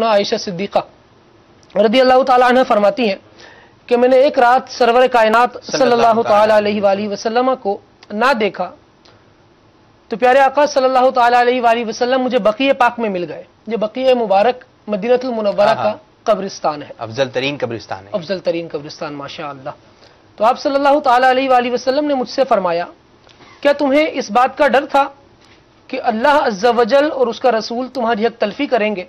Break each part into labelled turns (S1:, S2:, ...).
S1: عائشہ صدیقہ رضی اللہ تعالیٰ عنہ فرماتی ہیں کہ میں نے ایک رات سرور کائنات صلی اللہ تعالیٰ علیہ وآلہ وسلم کو نہ دیکھا تو پیارے آقا صلی اللہ تعالیٰ علیہ وآلہ وسلم مجھے بقیع پاک میں مل گئے. یہ بقیع مبارک مدینہ المنورہ کا قبرستان ہے،
S2: افضل ترین قبرستان ہے،
S1: افضل ترین قبرستان ماشاء اللہ. تو آپ صلی اللہ تعالیٰ علیہ وآلہ وسلم نے مجھ سے فرمایا کیا تمہیں اس بات کا ڈر تھا کہ اللہ عز و جل اور اس کا رسول تمہاری حق تلفی کریں گے؟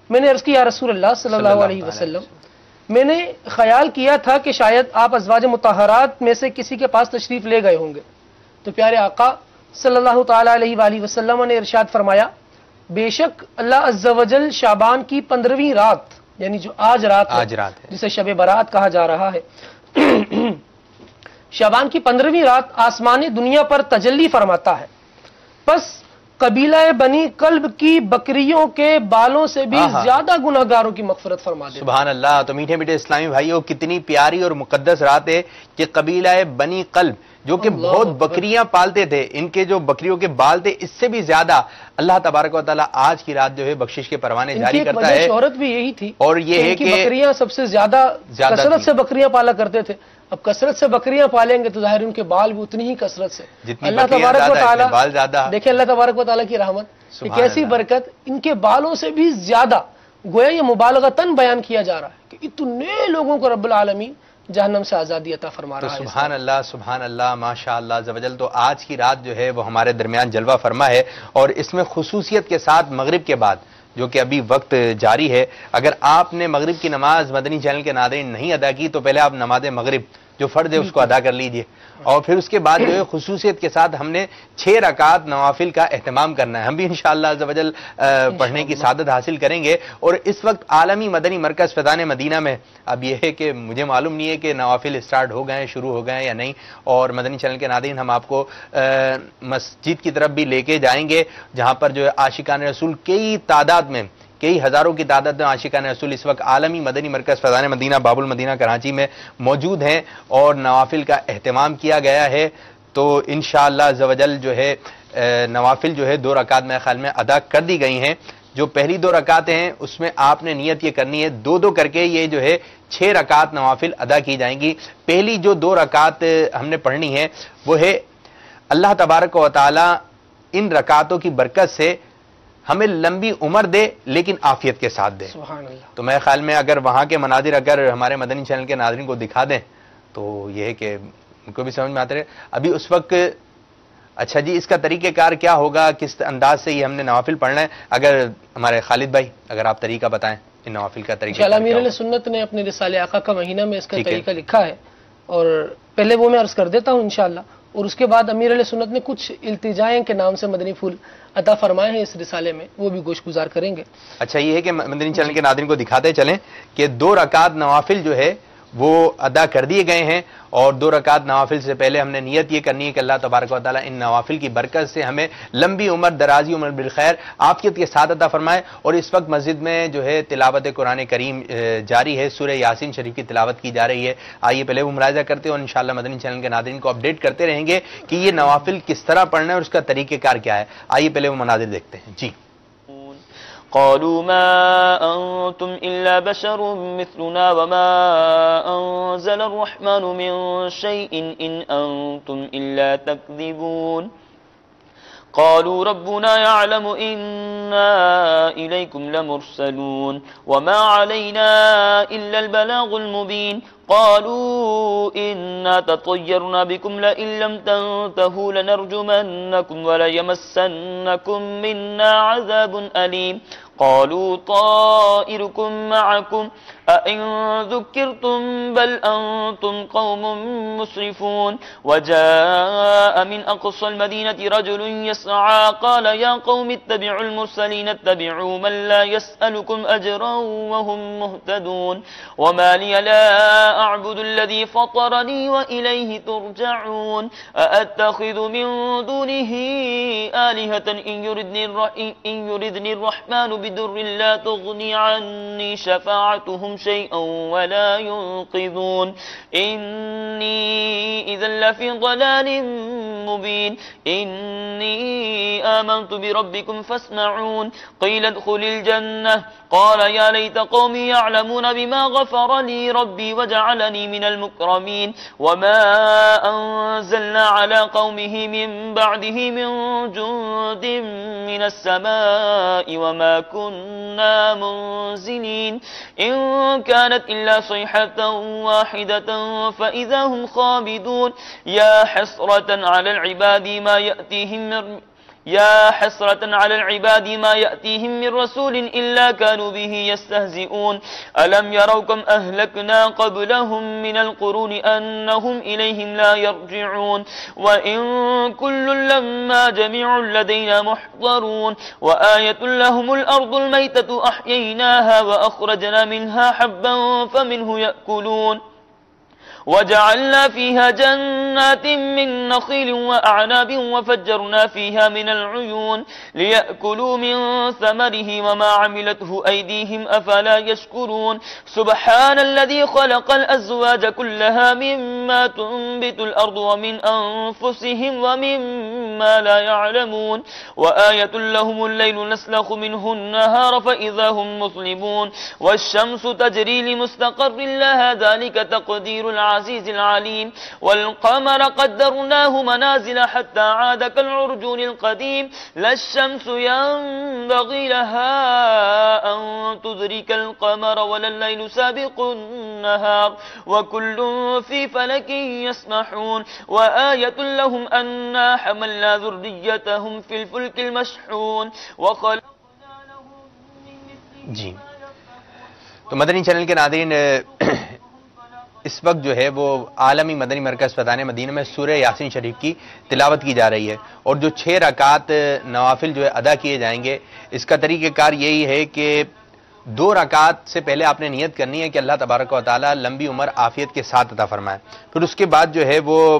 S1: میں نے عرض کی یا رسول اللہ صلی اللہ علیہ وسلم میں نے خیال کیا تھا کہ شاید آپ ازواج مطہرات میں سے کسی کے پاس تشریف لے گئے ہوں گے. تو پیارے آقا صلی اللہ تعالیٰ علیہ وآلہ وسلم نے ارشاد فرمایا بے شک اللہ عز و جل شعبان کی 15ویں رات یعنی جو آج رات ہے جسے شب برات کہا جا رہا ہے شعبان کی 15ویں رات آسمان دنیا پر تجلی فرماتا ہے. پس قبیلہ بنی کلب کی بکریوں کے بالوں سے بھی زیادہ گناہگاروں کی مغفرت فرما دے.
S2: سبحان اللہ. تو میٹھے میٹھے اسلامی بھائیوں کتنی پیاری اور مقدس رات ہے کہ قبیلہ بنی کلب جو کہ بہت بکریاں پالتے تھے، ان کے جو بکریوں کے بال تھے اس سے بھی زیادہ اللہ تبارک و تعالیٰ آج کی رات جو ہے بخشش کے پروانے جاری کرتا ہے.
S1: شہرت بھی یہی تھی
S2: اور یہ ہے کہ
S1: بکریاں سب سے زیادہ کثرت سے بکریاں پالا کرتے تھے. اب کثرت سے بکریاں پالیں گے تو ظاہر ان کے بال بھی اتنی ہی کثرت سے. اللہ تبارک و تعالیٰ دیکھیں اللہ تبارک و تعالیٰ کی رحمت ایک ایسی برکت ان کے بالوں سے بھی زیادہ گویا یہ مبالغتاً بیان کیا جا رہا ہے کہ اتنے لوگوں کو رب العالمین جہنم سے آزادی عطا فرما رہا ہے.
S2: سبحان اللہ سبحان اللہ ماشاء اللہ عز و جل. تو آج کی رات جو ہے وہ ہمارے درمیان جلوہ فرما ہے اور اس میں خصوصیت کے ساتھ مغرب کے بعد جو کہ ابھی وقت جاری ہے، اگر آپ نے مغرب کی نماز مدنی چینل کے ناظرین نہیں ادا کی تو پہلے آپ نماز مغرب جو فرض ہے اس کو ادا کر لیجئے اور پھر اس کے بعد جو ہے خصوصیت کے ساتھ ہم نے 6 رکعات نوافل کا اہتمام کرنا ہے. ہم بھی انشاءاللہ عز و جل پڑھنے کی سعادت حاصل کریں گے. اور اس وقت عالمی مدنی مرکز فیضان مدینہ میں اب یہ ہے کہ مجھے معلوم نہیں ہے کہ نوافل سٹارٹ ہو گئے ہیں، شروع ہو گئے ہیں یا نہیں، اور مدنی چینل کے ناظرین ہم آپ کو مسجد کی طرف بھی لے کے جائیں گے جہاں پر جو ہے عاشقان رسول کئی ہزاروں کی تعداد میں عاشقان رسول اس وقت عالمی مدنی مرکز فیضان مدینہ باب المدینہ کراچی میں موجود ہیں اور نوافل کا اہتمام کیا گیا ہے. تو انشاءاللہ عز و جل جو ہے نوافل جو ہے 2 رکعات میرے خیال میں ادا کر دی گئی ہیں. جو پہلی 2 رکعتیں ہیں اس میں آپ نے نیت یہ کرنی ہے 2 کر کے یہ جو ہے 6 رکعت نوافل ادا کی جائیں گی. پہلی جو 2 رکعت ہم نے پڑھنی ہے وہ ہے اللہ تبارک و تعالی ان رکعتوں کی برکت سے ہمیں لمبی عمر دے لیکن عافیت کے ساتھ دے.
S1: سبحان اللہ.
S2: تو میرے خیال میں اگر وہاں کے مناظر اگر ہمارے مدنی چینل کے ناظرین کو دکھا دیں تو یہ ہے کہ ان کو بھی سمجھ میں آتے رہے. ابھی اس وقت اچھا جی اس کا طریقہ کار کیا ہوگا، کس انداز سے یہ ہم نے نوافل پڑھنا ہے؟ اگر ہمارے خالد بھائی اگر آپ طریقہ بتائیں ان نوافل کا طریقہ.
S1: امیر علیہ سنت نے اپنے رسالہ آقا کا مہینہ میں اس کا طریقہ لکھا ہے اور پہلے وہ میں عرض کر دیتا ہوں انشاءاللہ، اور اس کے بعد امیر علیہ سنت نے کچھ التجائیں کے نام سے مدنی پھول عطا فرمائے ہیں اس رسالے میں، وہ بھی گوش گزار کریں گے.
S2: اچھا یہ ہے کہ مدنی چینل کے ناظرین کو دکھاتے چلیں کہ 2 رکعت نوافل جو ہے وہ ادا کر دیے گئے ہیں اور 2 رکعت نوافل سے پہلے ہم نے نیت یہ کرنی ہے کہ اللہ تبارک و تعالیٰ ان نوافل کی برکت سے ہمیں لمبی عمر درازی عمر بالخیر عافیت کے ساتھ عطا فرمائے. اور اس وقت مسجد میں جو ہے تلاوت قرآن کریم جاری ہے، سورہ یاسین شریف کی تلاوت کی جا رہی ہے. آئیے پہلے وہ ملاحظہ کرتے ہیں اور انشاءاللہ مدنی چینل کے ناظرین کو اپڈیٹ کرتے رہیں گے کہ یہ نوافل کس طرح پڑھنا ہے اور اس کا طریقہ کار کیا ہے. آئیے پہلے وہ مناظر دیکھتے ہیں. جی
S3: قالوا ما أنتم إلا بشر مثلنا وما أنزل الرحمن من شيء إن أنتم إلا تكذبون قالوا ربنا يعلم إنا إليكم لمرسلون وما علينا إلا البلاغ المبين قالوا إنا تطيرنا بكم لئن لم تنتهوا لنرجمنكم وليمسنكم منا عذاب أليم قالوا طائركم معكم أئن ذكرتم بل أنتم قوم مسرفون وجاء من أقصى المدينة رجل يسعى قال يا قوم اتبعوا المرسلين اتبعوا من لا يسألكم أجرا وهم مهتدون وما لي لا أعبد الذي فطرني وإليه ترجعون أأتخذ من دونه آلهة إن يردني الرحمن بدر لا تغني عني شفاعتهم شيئا ولا ينقذون إني إذا لفي ضلال مبين إني آمنت بربكم فاسمعون قيل ادخل الجنة قال يا ليت قومي يعلمون بما غفر لي ربي وجعلني من المكرمين وما أنزلنا على قومه من بعده من جند من السماء وما كنا منزلين إن كانت إلا صيحة واحدة فإذا هم خامدون يا حسرة على العباد ما يأتيهم من رسول إلا كانوا به يستهزئون ألم يروا كم أهلكنا قبلهم من القرون أنهم إليهم لا يرجعون وإن كل لما جميع لدينا محضرون وآية لهم الأرض الميتة أحييناها وأخرجنا منها حبا فمنه يأكلون وجعلنا فيها جنات من نخيل وأعناب وفجرنا فيها من العيون ليأكلوا من ثمره وما عملته أيديهم أفلا يشكرون سبحان الذي خلق الأزواج كلها مما تنبت الأرض ومن أنفسهم ومما لا يعلمون وآية لهم الليل نسلخ منه النهار فإذا هم مظلمون والشمس تجري لمستقر لها ذلك تقدير العزيز العليم والقمر قدرناه منازل حتى عاد كالعرجون القديم لا الشمس ينبغي لها أن تدرك القمر ولا الليل سابق النهار وكل في فلك يسبحون وآية لهم أنا حملنا ذريتهم في الفلك المشحون وخلقنا لهم من
S2: جی تو مدنی چینل کے ناظرین اس وقت جو ہے وہ عالمی مدنی مرکز فیضان مدینہ میں سورہ یاسین شریف کی تلاوت کی جا رہی ہے اور جو 6 رکعات نوافل جو ہے ادا کیے جائیں گے اس کا طریقہ کار یہی ہے کہ 2 رکعات سے پہلے آپ نے نیت کرنی ہے کہ اللہ تبارک و تعالی لمبی عمر عافیت کے ساتھ عطا فرمائے، پھر اس کے بعد جو ہے وہ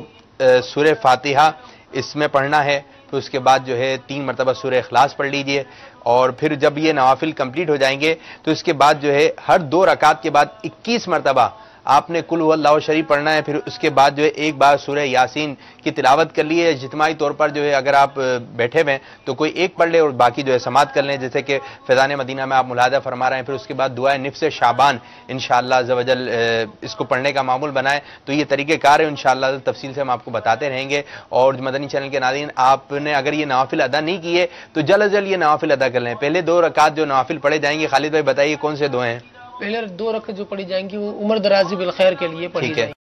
S2: سورہ فاتحہ اس میں پڑھنا ہے، پھر اس کے بعد جو ہے 3 مرتبہ سورہ اخلاص پڑھ لیجئے اور پھر جب یہ نوافل کمپلیٹ ہو جائیں گے تو اس کے بعد جو ہے ہر 2 رکعات کے بعد 21 مرتبہ آپ نے قل هو اللہ شریف پڑھنا ہے، پھر اس کے بعد جو ہے ایک بار سورہ یاسین کی تلاوت کر لیے، اجتماعی طور پر جو ہے اگر آپ بیٹھے ہوئے ہیں تو کوئی ایک پڑھ لے اور باقی جو ہے سماعت کر لیں، جیسے کہ فیضان مدینہ میں آپ ملاحظہ فرما رہے ہیں، پھر اس کے بعد دعائے نفس شعبان انشاءاللہ عز و جل اس کو پڑھنے کا معمول بنائیں، تو یہ طریقہ کار ہے انشاءاللہ تفصیل سے ہم آپ کو بتاتے رہیں گے۔ اور مدنی چینل کے ناظرین آپ نے اگر یہ نوافل ادا نہیں کیے تو جلد از جلد یہ نوافل ادا کر لیں۔ پہلے 2 رکعات جو نوافل پڑھے جائیں گے، خالد بھائی بتائیے کون سے دعائیں ہیں؟
S1: پہلے 2 رکعت جو پڑھی جائیں گی وہ عمر درازی بالخیر کے لیے پڑھی جائیں گی۔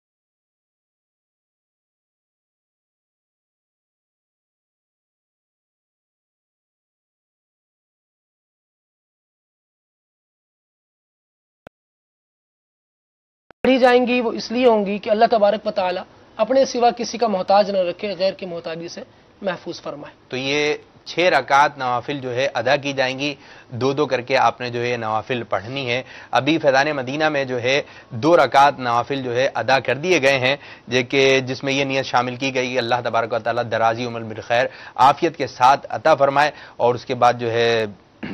S1: پڑھی جائیں گی وہ اس لیے ہوں گی کہ اللہ تبارک و تعالی اپنے سوا کسی کا محتاج نہ رکھے، غیر کی محتاجی سے محفوظ فرمائے۔
S2: تو یہ 6 رکعات نوافل جو ہے ادا کی جائیں گی، 2 کر کے آپ نے جو ہے نوافل پڑھنی ہے۔ ابھی فیضان مدینہ میں جو ہے 2 رکعات نوافل جو ہے ادا کر دیے گئے ہیں، جس میں یہ نیت شامل کی گئی کہ اللہ تبارک و تعالی درازی عمر بالخیر عافیت کے ساتھ عطا فرمائے، اور اس کے بعد جو ہے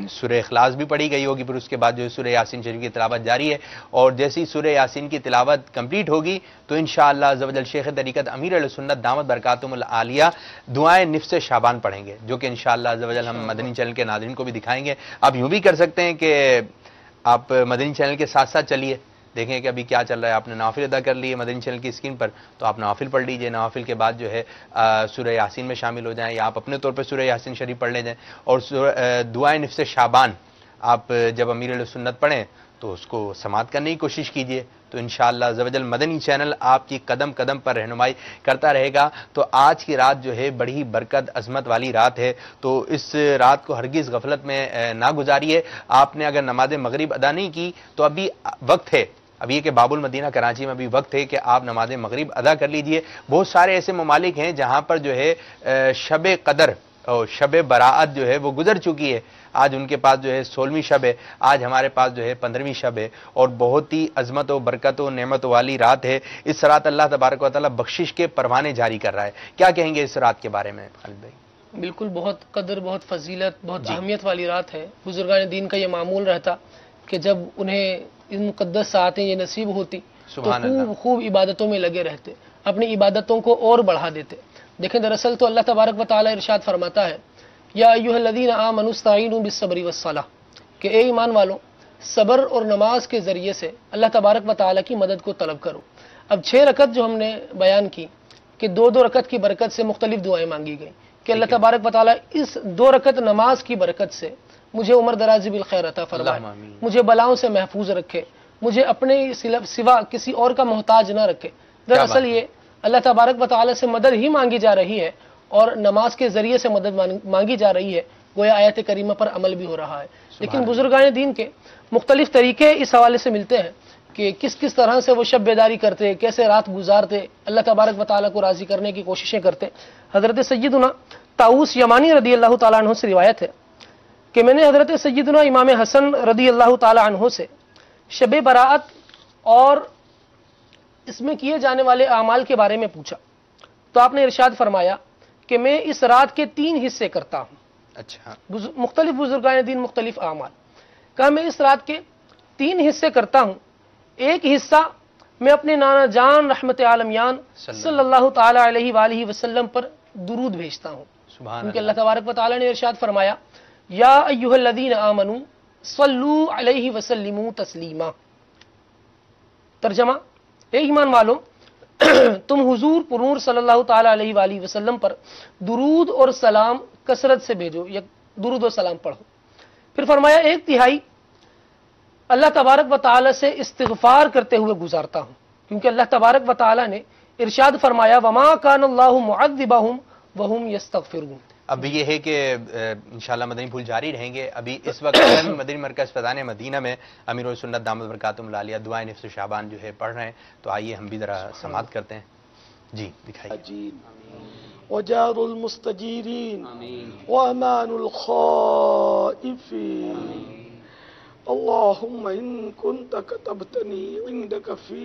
S2: سورہ اخلاص بھی پڑھی گئی ہوگی، پھر اس کے بعد جو ہے سورہ یاسین شریف کی تلاوت جاری ہے، اور جیسی سورہ یاسین کی تلاوت کمپلیٹ ہوگی تو انشاءاللہ عز و جل شیخ طریقت امیر اہل سنت دامت برکاتہم العالیہ دعائیں نفس شعبان پڑھیں گے، جو کہ انشاءاللہ عز و جل ہم مدنی چینل کے ناظرین کو بھی دکھائیں گے۔ آپ یوں بھی کر سکتے ہیں کہ آپ مدنی چینل کے ساتھ ساتھ چلیے، دیکھیں کہ ابھی کیا چل رہا ہے۔ آپ نے نوافل ادا کر لیے مدنی چینل کی اسکرین پر، تو آپ نوافل پڑھ لیجئے، نوافل کے بعد جو ہے سورہ یاسین میں شامل ہو جائیں، یا آپ اپنے طور پہ سورہ یاسین شریف پڑھ لے جائیں، اور دعائیں نفس شعبان آپ جب امیر علیہ سنت پڑھیں تو اس کو سماعت کرنے کی کوشش کیجئے، تو انشاءاللہ عز و جل مدنی چینل آپ کی قدم قدم پر رہنمائی کرتا رہے گا۔ تو آج کی رات جو ہے بڑی برکت عظمت والی رات ہے، تو اس رات کو ہرگز غفلت میں نہ گزاریے۔ آپ نے اگر نماز مغرب ادا نہیں کی تو ابھی وقت ہے، ابھی یہ کہ باب المدینہ کراچی میں بھی وقت ہے کہ آپ نماز مغرب ادا کر لیجئے۔ بہت سارے ایسے ممالک ہیں جہاں پر جو ہے شب قدر اور شب براعت جو ہے وہ گزر چکی ہے، آج ان کے پاس جو ہے 16ویں شب ہے، آج ہمارے پاس جو ہے 15ویں شب ہے، اور بہت ہی عظمت و برکت و نعمت والی رات ہے۔ اس رات اللہ تبارک و تعالی بخشش کے پروانے جاری کر رہا ہے۔ کیا کہیں گے اس رات کے بارے میں خالد بھائی؟
S1: بالکل بہت قدر، بہت فضیلت، بہت اہمیت والی رات ہے۔ بزرگان دین کا یہ معمول رہتا کہ جب انہیں ان مقدس ساعتیں یہ نصیب ہوتی تو خوب عبادتوں میں لگے رہتے، اپنی عبادتوں کو اور بڑھا دیتے۔ دیکھیں دراصل تو اللہ تبارک و تعالی ارشاد فرماتا ہے یا ایھا الذین آمنوا استعینوا بالصبر والصلاۃ، کہ اے ایمان والو صبر اور نماز کے ذریعے سے اللہ تبارک و تعالیٰ کی مدد کو طلب کرو۔ اب 6 رکعت جو ہم نے بیان کی کہ 2 رکعت کی برکت سے مختلف دعائیں مانگی گئیں کہ اللہ تبارک و تعالیٰ اس 2 رکعت نماز کی برکت سے مجھے عمر درازی بالخیر عطا فرمائے، مجھے بلاؤں سے محفوظ رکھے، مجھے اپنے سوا کسی اور کا محتاج نہ رکھے۔ دراصل یہ اللہ تبارک و تعالیٰ سے مدد ہی مانگی جا رہی ہے اور نماز کے ذریعے سے مدد مانگی جا رہی ہے، گویا آیت کریمہ پر عمل بھی ہو رہا ہے۔ لیکن بزرگان دین کے مختلف طریقے اس حوالے سے ملتے ہیں کہ کس کس طرح سے وہ شب بیداری کرتے، کیسے رات گزارتے، اللہ تبارک و تعالیٰ کو راضی کرنے کی کوششیں کرتے۔ حضرت سیدنا طاؤس یمانی رضی اللہ تعالیٰ عنہ سے روایت ہے کہ میں نے حضرت سیدنا امام حسن رضی اللہ تعالیٰ عنہ سے شب براءت اور اس میں کیے جانے والے اعمال کے بارے میں پوچھا تو آپ نے ارشاد فرمایا کہ میں اس رات کے 3 حصے کرتا ہوں۔
S2: اچھا،
S1: مختلف بزرگان دین مختلف اعمال، کہا میں اس رات کے 3 حصے کرتا ہوں۔ ایک حصہ میں اپنے نانا جان رحمت عالمیان صلی اللہ تعالی علیہ وآلہ وسلم پر درود بھیجتا ہوں، کیونکہ اللہ تبارک و تعالی نے ارشاد فرمایا یا ایھا الذین آمنوا صلوا علیہ وسلموا تسلیما۔ ترجمہ، اے ایمان والو تم حضور پرنور صلی اللہ تعالی علیہ وآلہ وسلم پر درود اور سلام کثرت سے بھیجو، یا درود و سلام پڑھو۔ پھر فرمایا 1/3 اللہ تبارک و تعالی سے استغفار کرتے ہوئے گزارتا ہوں، کیونکہ اللہ تبارک و تعالی نے ارشاد فرمایا وما کان اللہ معذبہم وہم یستغفرون۔
S2: اب یہ ہے کہ انشاءاللہ مدنی پھول جاری رہیں گے۔ ابھی اس وقت مدنی مرکز فیضان مدینہ میں امیر السنت دامت برکاتہم العالیہ دعائے نفس شعبان جو ہے پڑھ رہے ہیں، تو آئیے ہم بھی ذرا سماعت کرتے ہیں۔ جی دکھائیے۔
S4: وجار المستجیرین وامان الخائفین اللهم إن كنت كتبتني عندك في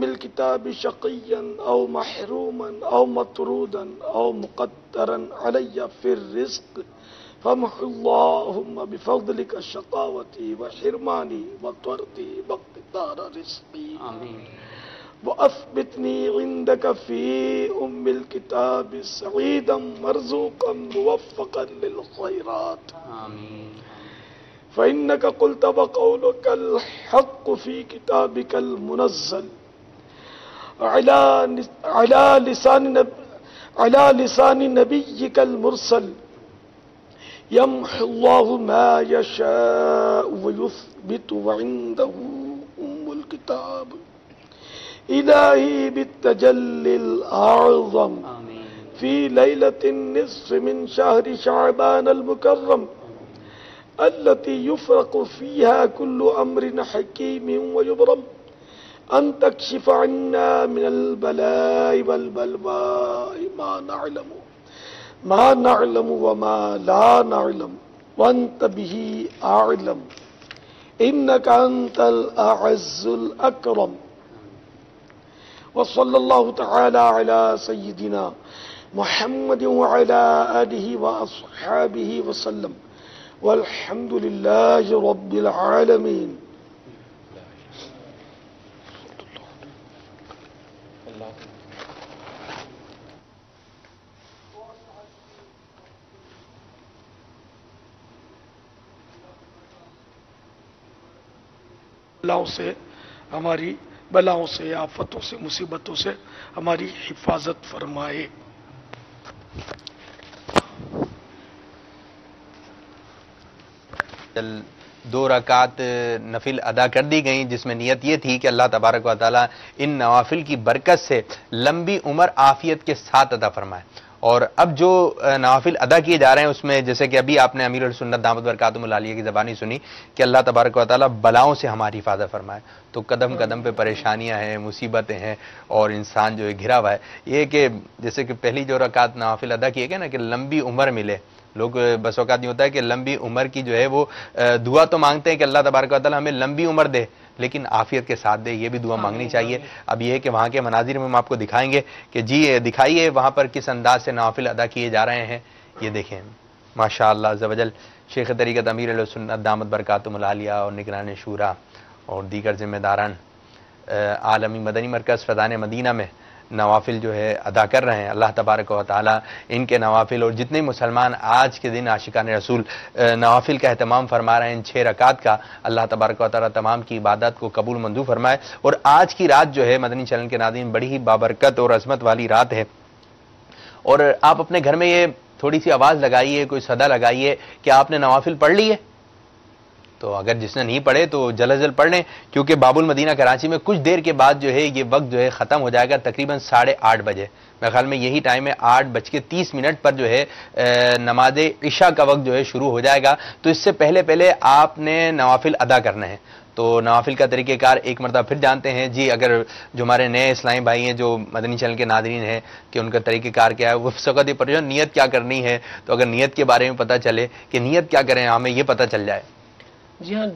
S4: الكتاب شقيا أو محروما أو مطرودا أو مقدرا علي في الرزق فامح اللهم بفضلك شقاوتي وحرماني وطردي واقتدار رزقي آمين وأثبتني عندك في الكتاب سعيدا مرزوقا موفقا للخيرات آمين فإنك قلت وقولك الحق في كتابك المنزل على لسان نبيك المرسل يمحو الله ما يشاء ويثبت وعنده الكتاب إلهي بالتجلي الأعظم في ليلة النصف من شهر شعبان المكرم التي يفرق فيها كل أمر حكيم ويبرم أن تكشف عنا من البلاء والبلواء ما نعلم وما لا نعلم وأنت به أعلم إنك أنت الأعز الأكرم وصلى الله تعالى على سيدنا محمد وعلى آله وأصحابه وسلم والحمد لله رب العالمين۔ بلاؤں سے، ہماری بلاؤں سے، آفتوں سے، مصیبتوں سے ہماری حفاظت فرمائے۔
S2: 2 رکعت نفل ادا کر دی گئیں، جس میں نیت یہ تھی کہ اللہ تبارک و تعالی ان نوافل کی برکت سے لمبی عمر عافیت کے ساتھ عطا فرمائے۔ اور اب جو نوافل ادا کیے جا رہے ہیں اس میں جیسے کہ ابھی آپ نے امیر السنت دامت برکاتہم العالیہ کی زبانی سنی کہ اللہ تبارک و تعالی بلاؤں سے ہماری حفاظت فرمائے، تو قدم قدم پہ پریشانیاں ہیں، مصیبتیں ہیں اور انسان جو ہے گھرا ہوا ہے۔ یہ کہ جیسے کہ پہلی جو رکعت نوافل ادا کیے گئے نا کہ لمبی عمر ملے، لوگ بس اوقات نہیں ہوتا ہے کہ لمبی عمر کی جو ہے وہ دعا تو مانگتے ہیں کہ اللہ تبارک و تعالی ہمیں لمبی عمر دے، لیکن عافیت کے ساتھ دے، یہ بھی دعا مانگنی چاہیے۔ اب یہ ہے کہ وہاں کے مناظر میں ہم آپ کو دکھائیں گے کہ جی دکھائیے وہاں پر کس انداز سے نوافل ادا کیے جا رہے ہیں۔ یہ دیکھیں ماشاءاللہ عز و جل شیخ طریقت امیر السنت دامت برکاتہم العالیہ اور نگران شورا اور دیگر ذمہ داران عالمی مدنی مرکز فیضان مدینہ میں نوافل جو ہے ادا کر رہے ہیں، اللہ تبارک و تعالیٰ ان کے نوافل اور جتنے مسلمان آج کے دن عاشقان رسول نوافل کا اہتمام فرما رہے ہیں، ان 6 رکعات کا، اللہ تبارک و تعالیٰ تمام کی عبادات کو قبول منظور فرمائے۔ اور آج کی رات جو ہے مدنی چینل کے ناظرین بڑی ہی بابرکت اور عظمت والی رات ہے، اور آپ اپنے گھر میں یہ تھوڑی سی آواز لگائیے، کوئی صدا لگائیے کہ آپ نے نوافل پڑھ لی ہے۔ تو اگر جس نے نہیں پڑھے تو جلد از جلد پڑھ لیں، کیونکہ باب المدینہ کراچی میں کچھ دیر کے بعد جو ہے یہ وقت جو ہے ختم ہو جائے گا، تقریباً 8:30 بجے، میرے خیال میں یہی ٹائم ہے، 8:30 پر جو ہے نماز عشاء کا وقت جو ہے شروع ہو جائے گا۔ تو اس سے پہلے آپ نے نوافل ادا کرنا ہے۔ تو نوافل کا طریقہ کار ایک مرتبہ پھر جانتے ہیں جی، اگر جو ہمارے نئے اسلامی بھائی ہیں جو مدنی چینل کے ناظرین ہیں کہ ان کا طریقہ کار کیا ہے، وہ سقط پریشان نیت کیا کرنی ہے، تو اگر نیت کے بارے میں پتہ چلے کہ نیت کیا کریں ہمیں یہ پتہ چل جائے۔
S1: جی ہاں،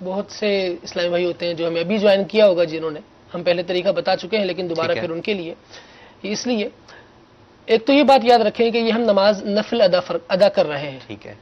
S1: بہت سے اسلامی بھائی ہوتے ہیں جو ہمیں ابھی جوائن کیا ہوگا، جنہوں نے ہم پہلے طریقہ بتا چکے ہیں، لیکن دوبارہ پھر ان کے لیے اس لیے ایک تو یہ بات یاد رکھیں کہ یہ ہم نماز نفل ادا کر رہے ہیں، ٹھیک ہے،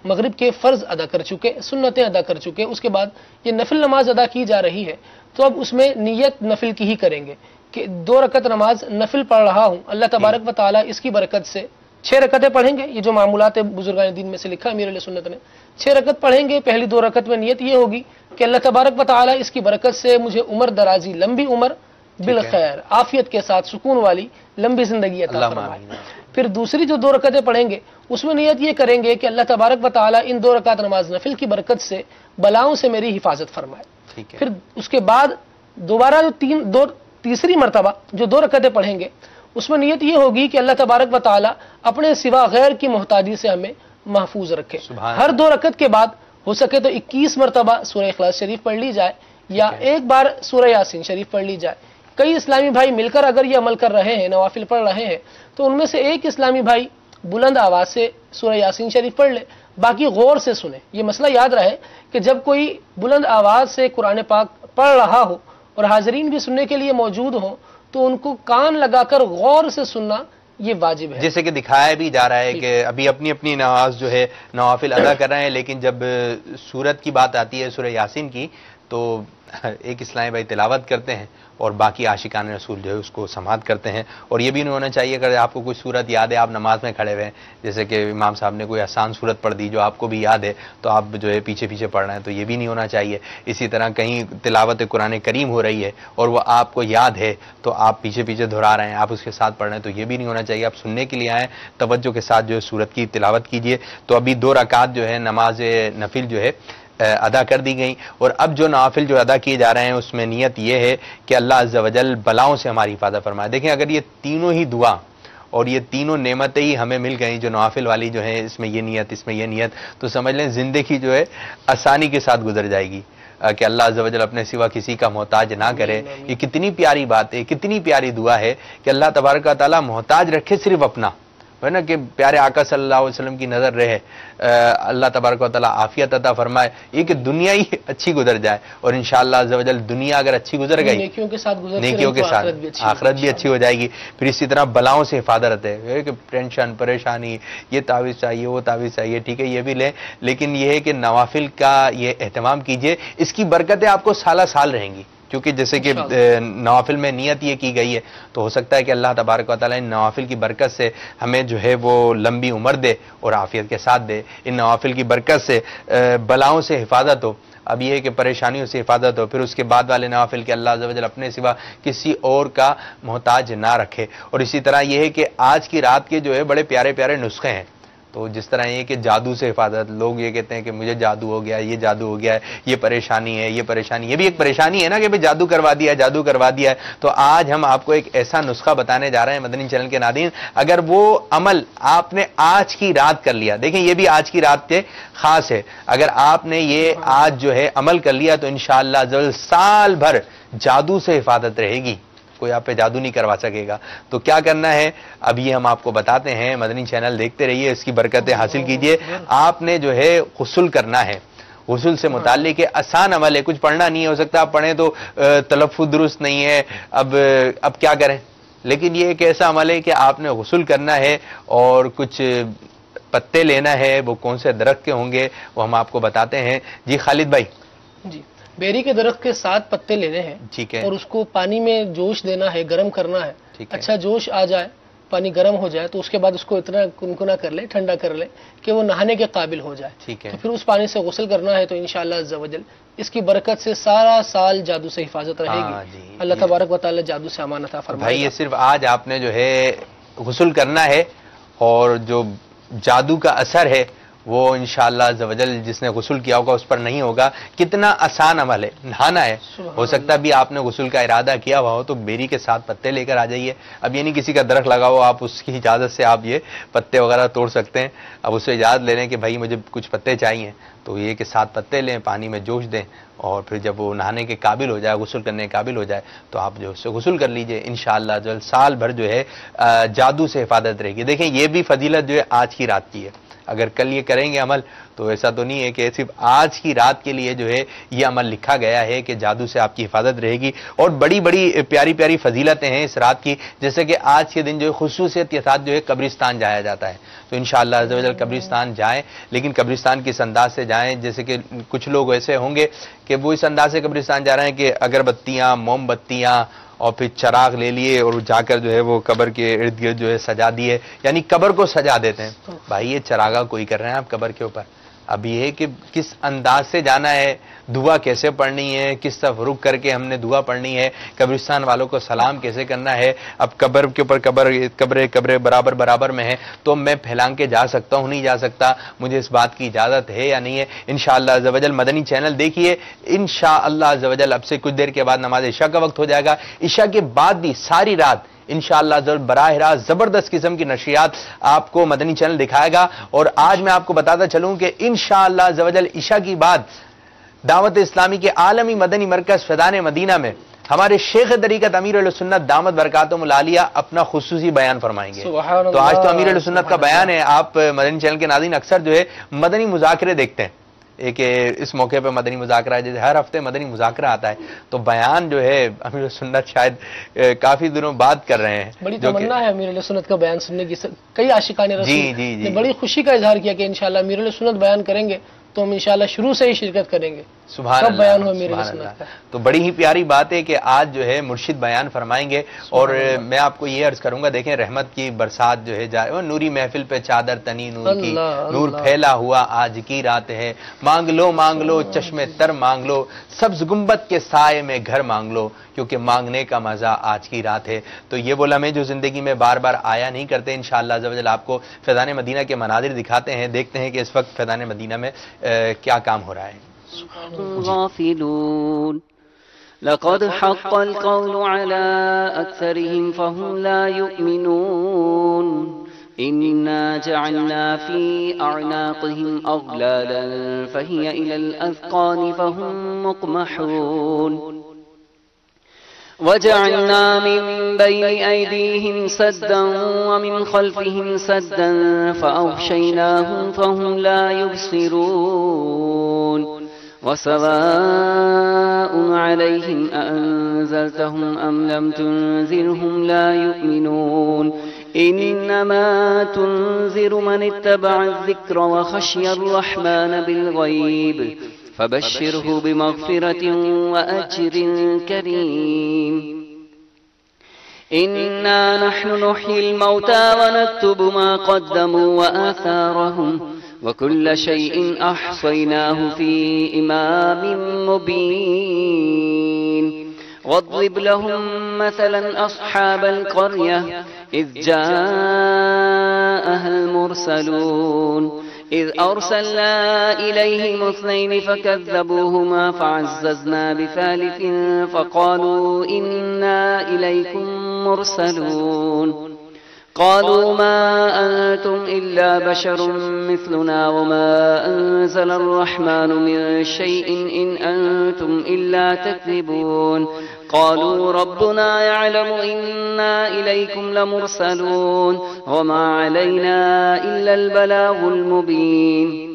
S1: مغرب کے فرض ادا کر چکے، سنتیں ادا کر چکے، اس کے بعد یہ نفل نماز ادا کی جا رہی ہے، تو اب اس میں نیت نفل کی ہی کریں گے کہ 2 رکعت نماز نفل پڑھ رہا ہوں، اللہ تبارک و تعالیٰ اس کی برکت سے 6 رکعتیں پڑھیں گے۔ یہ جو معمولات بزرگان دین میں سے لکھا امیر علیہ سنت نے، 6 رکعت پڑھیں گے۔ پہلی 2 رکعت میں نیت یہ ہوگی کہ اللہ تبارک و تعالیٰ اس کی برکت سے مجھے عمر درازی، لمبی عمر، بالخیر، عافیت کے ساتھ سکون والی لمبی زندگی عطا فرمائے۔ پھر دوسری جو 2 رکعتیں پڑھیں گے اس میں نیت یہ کریں گے کہ اللہ تبارک و تعالیٰ ان 2 رکعت نماز نفل کی برکت سے بلاؤں سے میری حفاظت فرمائے۔ پھر اس کے بعد دوبارہ جو تیسری مرتبہ جو 2 رکعتیں پڑھیں گے اس میں نیت یہ ہوگی کہ اللہ تبارک و تعالیٰ اپنے سوا غیر کی محتاجی سے ہمیں محفوظ رکھے۔ ہر 2 رکعت کے بعد ہو سکے تو 21 مرتبہ سورہ اخلاص شریف پڑھ لی جائے یا ایک بار سورہ یاسین شریف پڑھ لی جائے۔ کئی اسلامی بھائی مل کر اگر یہ عمل کر رہے ہیں، نوافل پڑھ رہے ہیں، تو ان میں سے ایک اسلامی بھائی بلند آواز سے سورہ یاسین شریف پڑھ لے، باقی غور سے سنیں۔ یہ مسئلہ یاد رہے کہ جب کوئی بلند آواز سے قرآن پاک پڑھ رہا ہو اور حاضرین بھی سننے کے لیے موجود ہوں تو ان کو کان لگا کر غور سے سننا یہ واجب ہے۔
S2: جیسے کہ دکھایا بھی جا رہا ہے کہ ابھی اپنی نماز جو ہے نوافل ادا کر رہے ہیں، لیکن جب سورت کی بات آتی ہے سورہ یاسین کی تو ایک اسلامی بھائی تلاوت کرتے ہیں اور باقی عاشقان رسول جو ہے اس کو سماعت کرتے ہیں۔ اور یہ بھی نہیں ہونا چاہیے اگر آپ کو کوئی صورت یاد ہے، آپ نماز میں کھڑے ہوئے ہیں، جیسے کہ امام صاحب نے کوئی آسان صورت پڑھ دی جو آپ کو بھی یاد ہے تو آپ جو ہے پیچھے پڑھ رہے ہیں، تو یہ بھی نہیں ہونا چاہیے۔ اسی طرح کہیں تلاوت قرآن کریم ہو رہی ہے اور وہ آپ کو یاد ہے تو آپ پیچھے دہرا رہے ہیں، آپ اس کے ساتھ پڑھ رہے ہیں، تو یہ بھی نہیں ہونا چاہیے۔ آپ سننے کے لیے آئیں، توجہ کے ساتھ جو ہے صورت کی تلاوت کیجیے۔ تو ابھی 2 رکعات جو ہے نماز نفل جو ہے ادا کر دی گئی، اور اب جو نوافل جو ادا کیے جا رہے ہیں اس میں نیت یہ ہے کہ اللہ عز و جل بلاؤں سے ہماری حفاظت فرمائے۔ دیکھیں اگر یہ تینوں ہی دعا اور یہ تینوں نعمتیں ہی ہمیں مل گئیں، جو نوافل والی جو ہیں، اس میں یہ نیت، اس میں یہ نیت، تو سمجھ لیں زندگی جو ہے آسانی کے ساتھ گزر جائے گی کہ اللہ عز و جل اپنے سوا کسی کا محتاج نہ کرے۔ یہ کتنی پیاری بات ہے، کتنی پیاری دعا ہے کہ اللہ تبارک و تعالیٰ محتاج رکھے صرف اپنا، ہے نا، کہ پیارے آقا صلی اللہ علیہ وسلم کی نظر رہے، اللہ تبارک و تعالیٰ عافیت عطا فرمائے، یہ کہ دنیا ہی اچھی گزر جائے، اور انشاءاللہ عز و جل دنیا اگر اچھی گزر گئی، نیکیوں کے ساتھ آخرت بھی اچھی ہو جائے گی۔ پھر اسی طرح بلاؤں سے حفاظت ہے کہ ٹینشن، پریشانی، یہ تعویذ چاہیے، وہ تعویذ چاہیے، ٹھیک ہے یہ بھی لیں، لیکن یہ ہے کہ نوافل کا یہ اہتمام کیجئے، اس کی برکتیں آپ کو سالہ سال رہیں گی، کیونکہ جیسے کہ نوافل میں نیت یہ کی گئی ہے، تو ہو سکتا ہے کہ اللہ تبارک و تعالیٰ ان نوافل کی برکت سے ہمیں جو ہے وہ لمبی عمر دے اور عافیت کے ساتھ دے، ان نوافل کی برکت سے بلاؤں سے حفاظت ہو۔ اب یہ ہے کہ پریشانیوں سے حفاظت ہو، پھر اس کے بعد والے نوافل کے اللہ عز و جل اپنے سوا کسی اور کا محتاج نہ رکھے۔ اور اسی طرح یہ ہے کہ آج کی رات کے جو ہے بڑے پیارے پیارے نسخے ہیں، تو جس طرح یہ کہ جادو سے حفاظت، لوگ یہ کہتے ہیں کہ مجھے جادو ہو گیا، یہ جادو ہو گیا ہے، یہ پریشانی ہے، یہ پریشانی، یہ بھی ایک پریشانی ہے نا کہ جادو کروا دیا ہے۔ تو آج ہم آپ کو ایک ایسا نسخہ بتانے جا رہے ہیں مدنی چینل کے ناظرین، اگر وہ عمل آپ نے آج کی رات کر لیا، دیکھیں یہ بھی آج کی رات کے خاص ہے، اگر آپ نے یہ آج جو ہے عمل کر لیا تو انشاءاللہ سال بھر جادو سے حفاظت رہے گی، کوئی آپ پہ جادو نہیں کروا سکے گا۔ تو کیا کرنا ہے اب یہ ہم آپ کو بتاتے ہیں، مدنی چینل دیکھتے رہیے، اس کی برکتیں حاصل کیجئے۔ آپ نے جو ہے غسل کرنا ہے، غسل سے متعلق آسان عمل ہے، کچھ پڑھنا نہیں ہے، ہو سکتا ہے آپ پڑھیں تو تلفظ درست نہیں ہے، اب کیا کریں، لیکن یہ ایک ایسا عمل ہے کہ آپ نے غسل کرنا ہے اور کچھ پتے لینا ہے، وہ کون سے درخت کے ہوں گے وہ ہم آپ کو بتاتے ہیں۔ جی خالد بھائی۔
S1: جی، بیری کے درخت کے 7 پتے لینے ہیں، ٹھیک ہے، اور اس کو پانی میں جوش دینا ہے، گرم کرنا ہے، اچھا جوش آ جائے، پانی گرم ہو جائے تو اس کے بعد اس کو اتنا کنکنا کر لے، ٹھنڈا کر لے کہ وہ نہانے کے قابل ہو جائے، تو پھر اس پانی سے غسل کرنا ہے تو انشاءاللہ عز و جل اس کی برکت سے سارا سال جادو سے حفاظت رہے گی۔ اللہ تبارک و تعالی جادو سے امان عطا فرمائے۔
S2: بھائی یہ صرف آج آپ نے جو ہے غسل کرنا ہے، اور جو جادو کا اثر ہے وہ انشاءاللہ عز و جل جس نے غسل کیا ہوگا اس پر نہیں ہوگا۔ کتنا آسان عمل ہے، نہانا ہے۔ ہو سکتا ہے بھی آپ نے غسل کا ارادہ کیا ہوا ہو تو بیری کے ساتھ پتے لے کر آ جائیے۔ اب یہ نہیں کسی کا درخت لگا ہو آپ اس کی اجازت سے آپ یہ پتے وغیرہ توڑ سکتے ہیں۔ اب اس سے اجازت لے لیں کہ بھائی مجھے کچھ پتے چاہیے، تو یہ کہ 7 پتے لیں، پانی میں جوش دیں، اور پھر جب وہ نہانے کے قابل ہو جائے، غسل کرنے کے قابل ہو جائے تو آپ جو اس سے غسل کر لیجئے۔ انشاءاللہ جو سال بھر جو ہے جادو سے حفاظت رہے گی۔ دیکھیں یہ بھی فضیلت جو ہے آج کی رات کی ہے۔ اگر کل یہ کریں گے عمل تو ایسا تو نہیں ہے کہ صرف آج کی رات کے لیے جو ہے یہ عمل لکھا گیا ہے کہ جادو سے آپ کی حفاظت رہے گی۔ اور بڑی بڑی پیاری پیاری فضیلتیں ہیں اس رات کی، جیسے کہ آج کے دن جو ہے خصوصیت کے ساتھ جو ہے قبرستان جایا جاتا ہے، تو انشاءاللہ عز و جل قبرستان جائیں، لیکن قبرستان کس انداز سے جائیں؟ جیسے کہ کچھ لوگ ایسے ہوں گے کہ وہ اس انداز سے قبرستان جا رہے ہیں کہ اگربتیاں، موم بتیاں اور پھر چراغ لے لیے اور جا کر جو ہے وہ قبر کے ارد گرد جو ہے سجا دیے، یعنی قبر کو سجا دیتے ہیں۔ بھائی یہ چراغا کوئی کر رہے ہیں آپ قبر کے اوپر؟ اب یہ ہے کہ کس انداز سے جانا ہے، دعا کیسے پڑھنی ہے، کس طرف رک کر کے ہم نے دعا پڑھنی ہے، قبرستان والوں کو سلام کیسے کرنا ہے۔ اب قبر کے اوپر قبریں برابر برابر میں ہیں تو میں پھیلان کے جا سکتا ہوں نہیں جا سکتا، مجھے اس بات کی اجازت ہے یا نہیں ہے؟ انشاءاللہ عز و جل مدنی چینل دیکھیے، انشاءاللہ عز و جل اب سے کچھ دیر کے بعد نماز عشاء کا وقت ہو جائے گا، عشاء کے بعد بھی ساری رات انشاءاللہ براہ راست زبردست قسم کی نشریات آپ کو مدنی چینل دکھائے گا۔ اور آج میں آپ کو بتاتا چلوں کہ انشاءاللہ عز و جل عشاء کی بعد دعوت اسلامی کے عالمی مدنی مرکز فیضان مدینہ میں ہمارے شیخ طریقت امیر اہل سنت دامت برکاتہم العالیہ اپنا خصوصی بیان فرمائیں گے۔ تو آج تو امیر اہل سنت کا بیان ہے۔ آپ مدنی چینل کے ناظرین اکثر جو ہے مدنی مذاکرے دیکھتے ہیں، ایک اس موقع پہ مدنی مذاکرہ ہے، جیسے ہر ہفتے مدنی مذاکرہ آتا ہے، تو بیان جو ہے امیر سنت شاید کافی دنوں بعد کر رہے ہیں۔
S1: بڑی تمنا ہے امیر سنت کا بیان سننے کی، کئی عاشقان رسول نے بڑی خوشی کا اظہار کیا کہ انشاءاللہ امیر سنت بیان کریں گے تو ہم انشاءاللہ شروع سے ہی شرکت کریں گے۔
S2: سبحان اللہ، بیان ہو میرے سنت کا۔ تو بڑی ہی پیاری بات ہے کہ آج جو ہے مرشد بیان فرمائیں گے، اور میں آپ کو یہ عرض کروں گا، دیکھیں رحمت کی برسات جو ہے جائے، نوری محفل پہ چادر تنی نور کی، نور پھیلا ہوا آج کی رات ہے، مانگ لو چشم تر مانگ لو، سبز گنبد کے سائے میں گھر مانگ لو، کیونکہ مانگنے کا مزہ آج کی رات ہے۔ تو یہ وہ لمحے جو زندگی میں بار بار آیا نہیں کرتے، انشاءاللہ عز و جل آپ کو فیضان مدینہ کے مناظر دکھاتے ہیں، دیکھتے ہیں کہ اس وقت فیضان مدینہ میں کیا کام ہو رہا ہے۔
S5: غافلون لقد حق القول على أكثرهم فهم لا يؤمنون إنا جعلنا في أعناقهم أغلالا فهي إلى الأذقان فهم مقمحون وجعلنا من بين أيديهم سدا ومن خلفهم سدا فأغشيناهم فهم لا يبصرون وسواء عليهم أأنزلتهم أم لم تنذرهم لا يؤمنون إنما تنذر من اتبع الذكر وخشي الرحمن بالغيب فبشره بمغفرة وأجر كريم إنا نحن نحيي الموتى ونكتب ما قدموا وآثارهم وكل شيء أحصيناه في إمام مبين واضرب لهم مثلا أصحاب القرية إذ جاءها المرسلون إذ أرسلنا إليهم 2 فكذبوهما فعززنا بثالث فقالوا إنا إليكم مرسلون قالوا ما أنتم إلا بشر مثلنا وما أنزل الرحمن من شيء إن أنتم إلا تكذبون قالوا ربنا يعلم إنا إليكم لمرسلون وما علينا إلا البلاغ المبين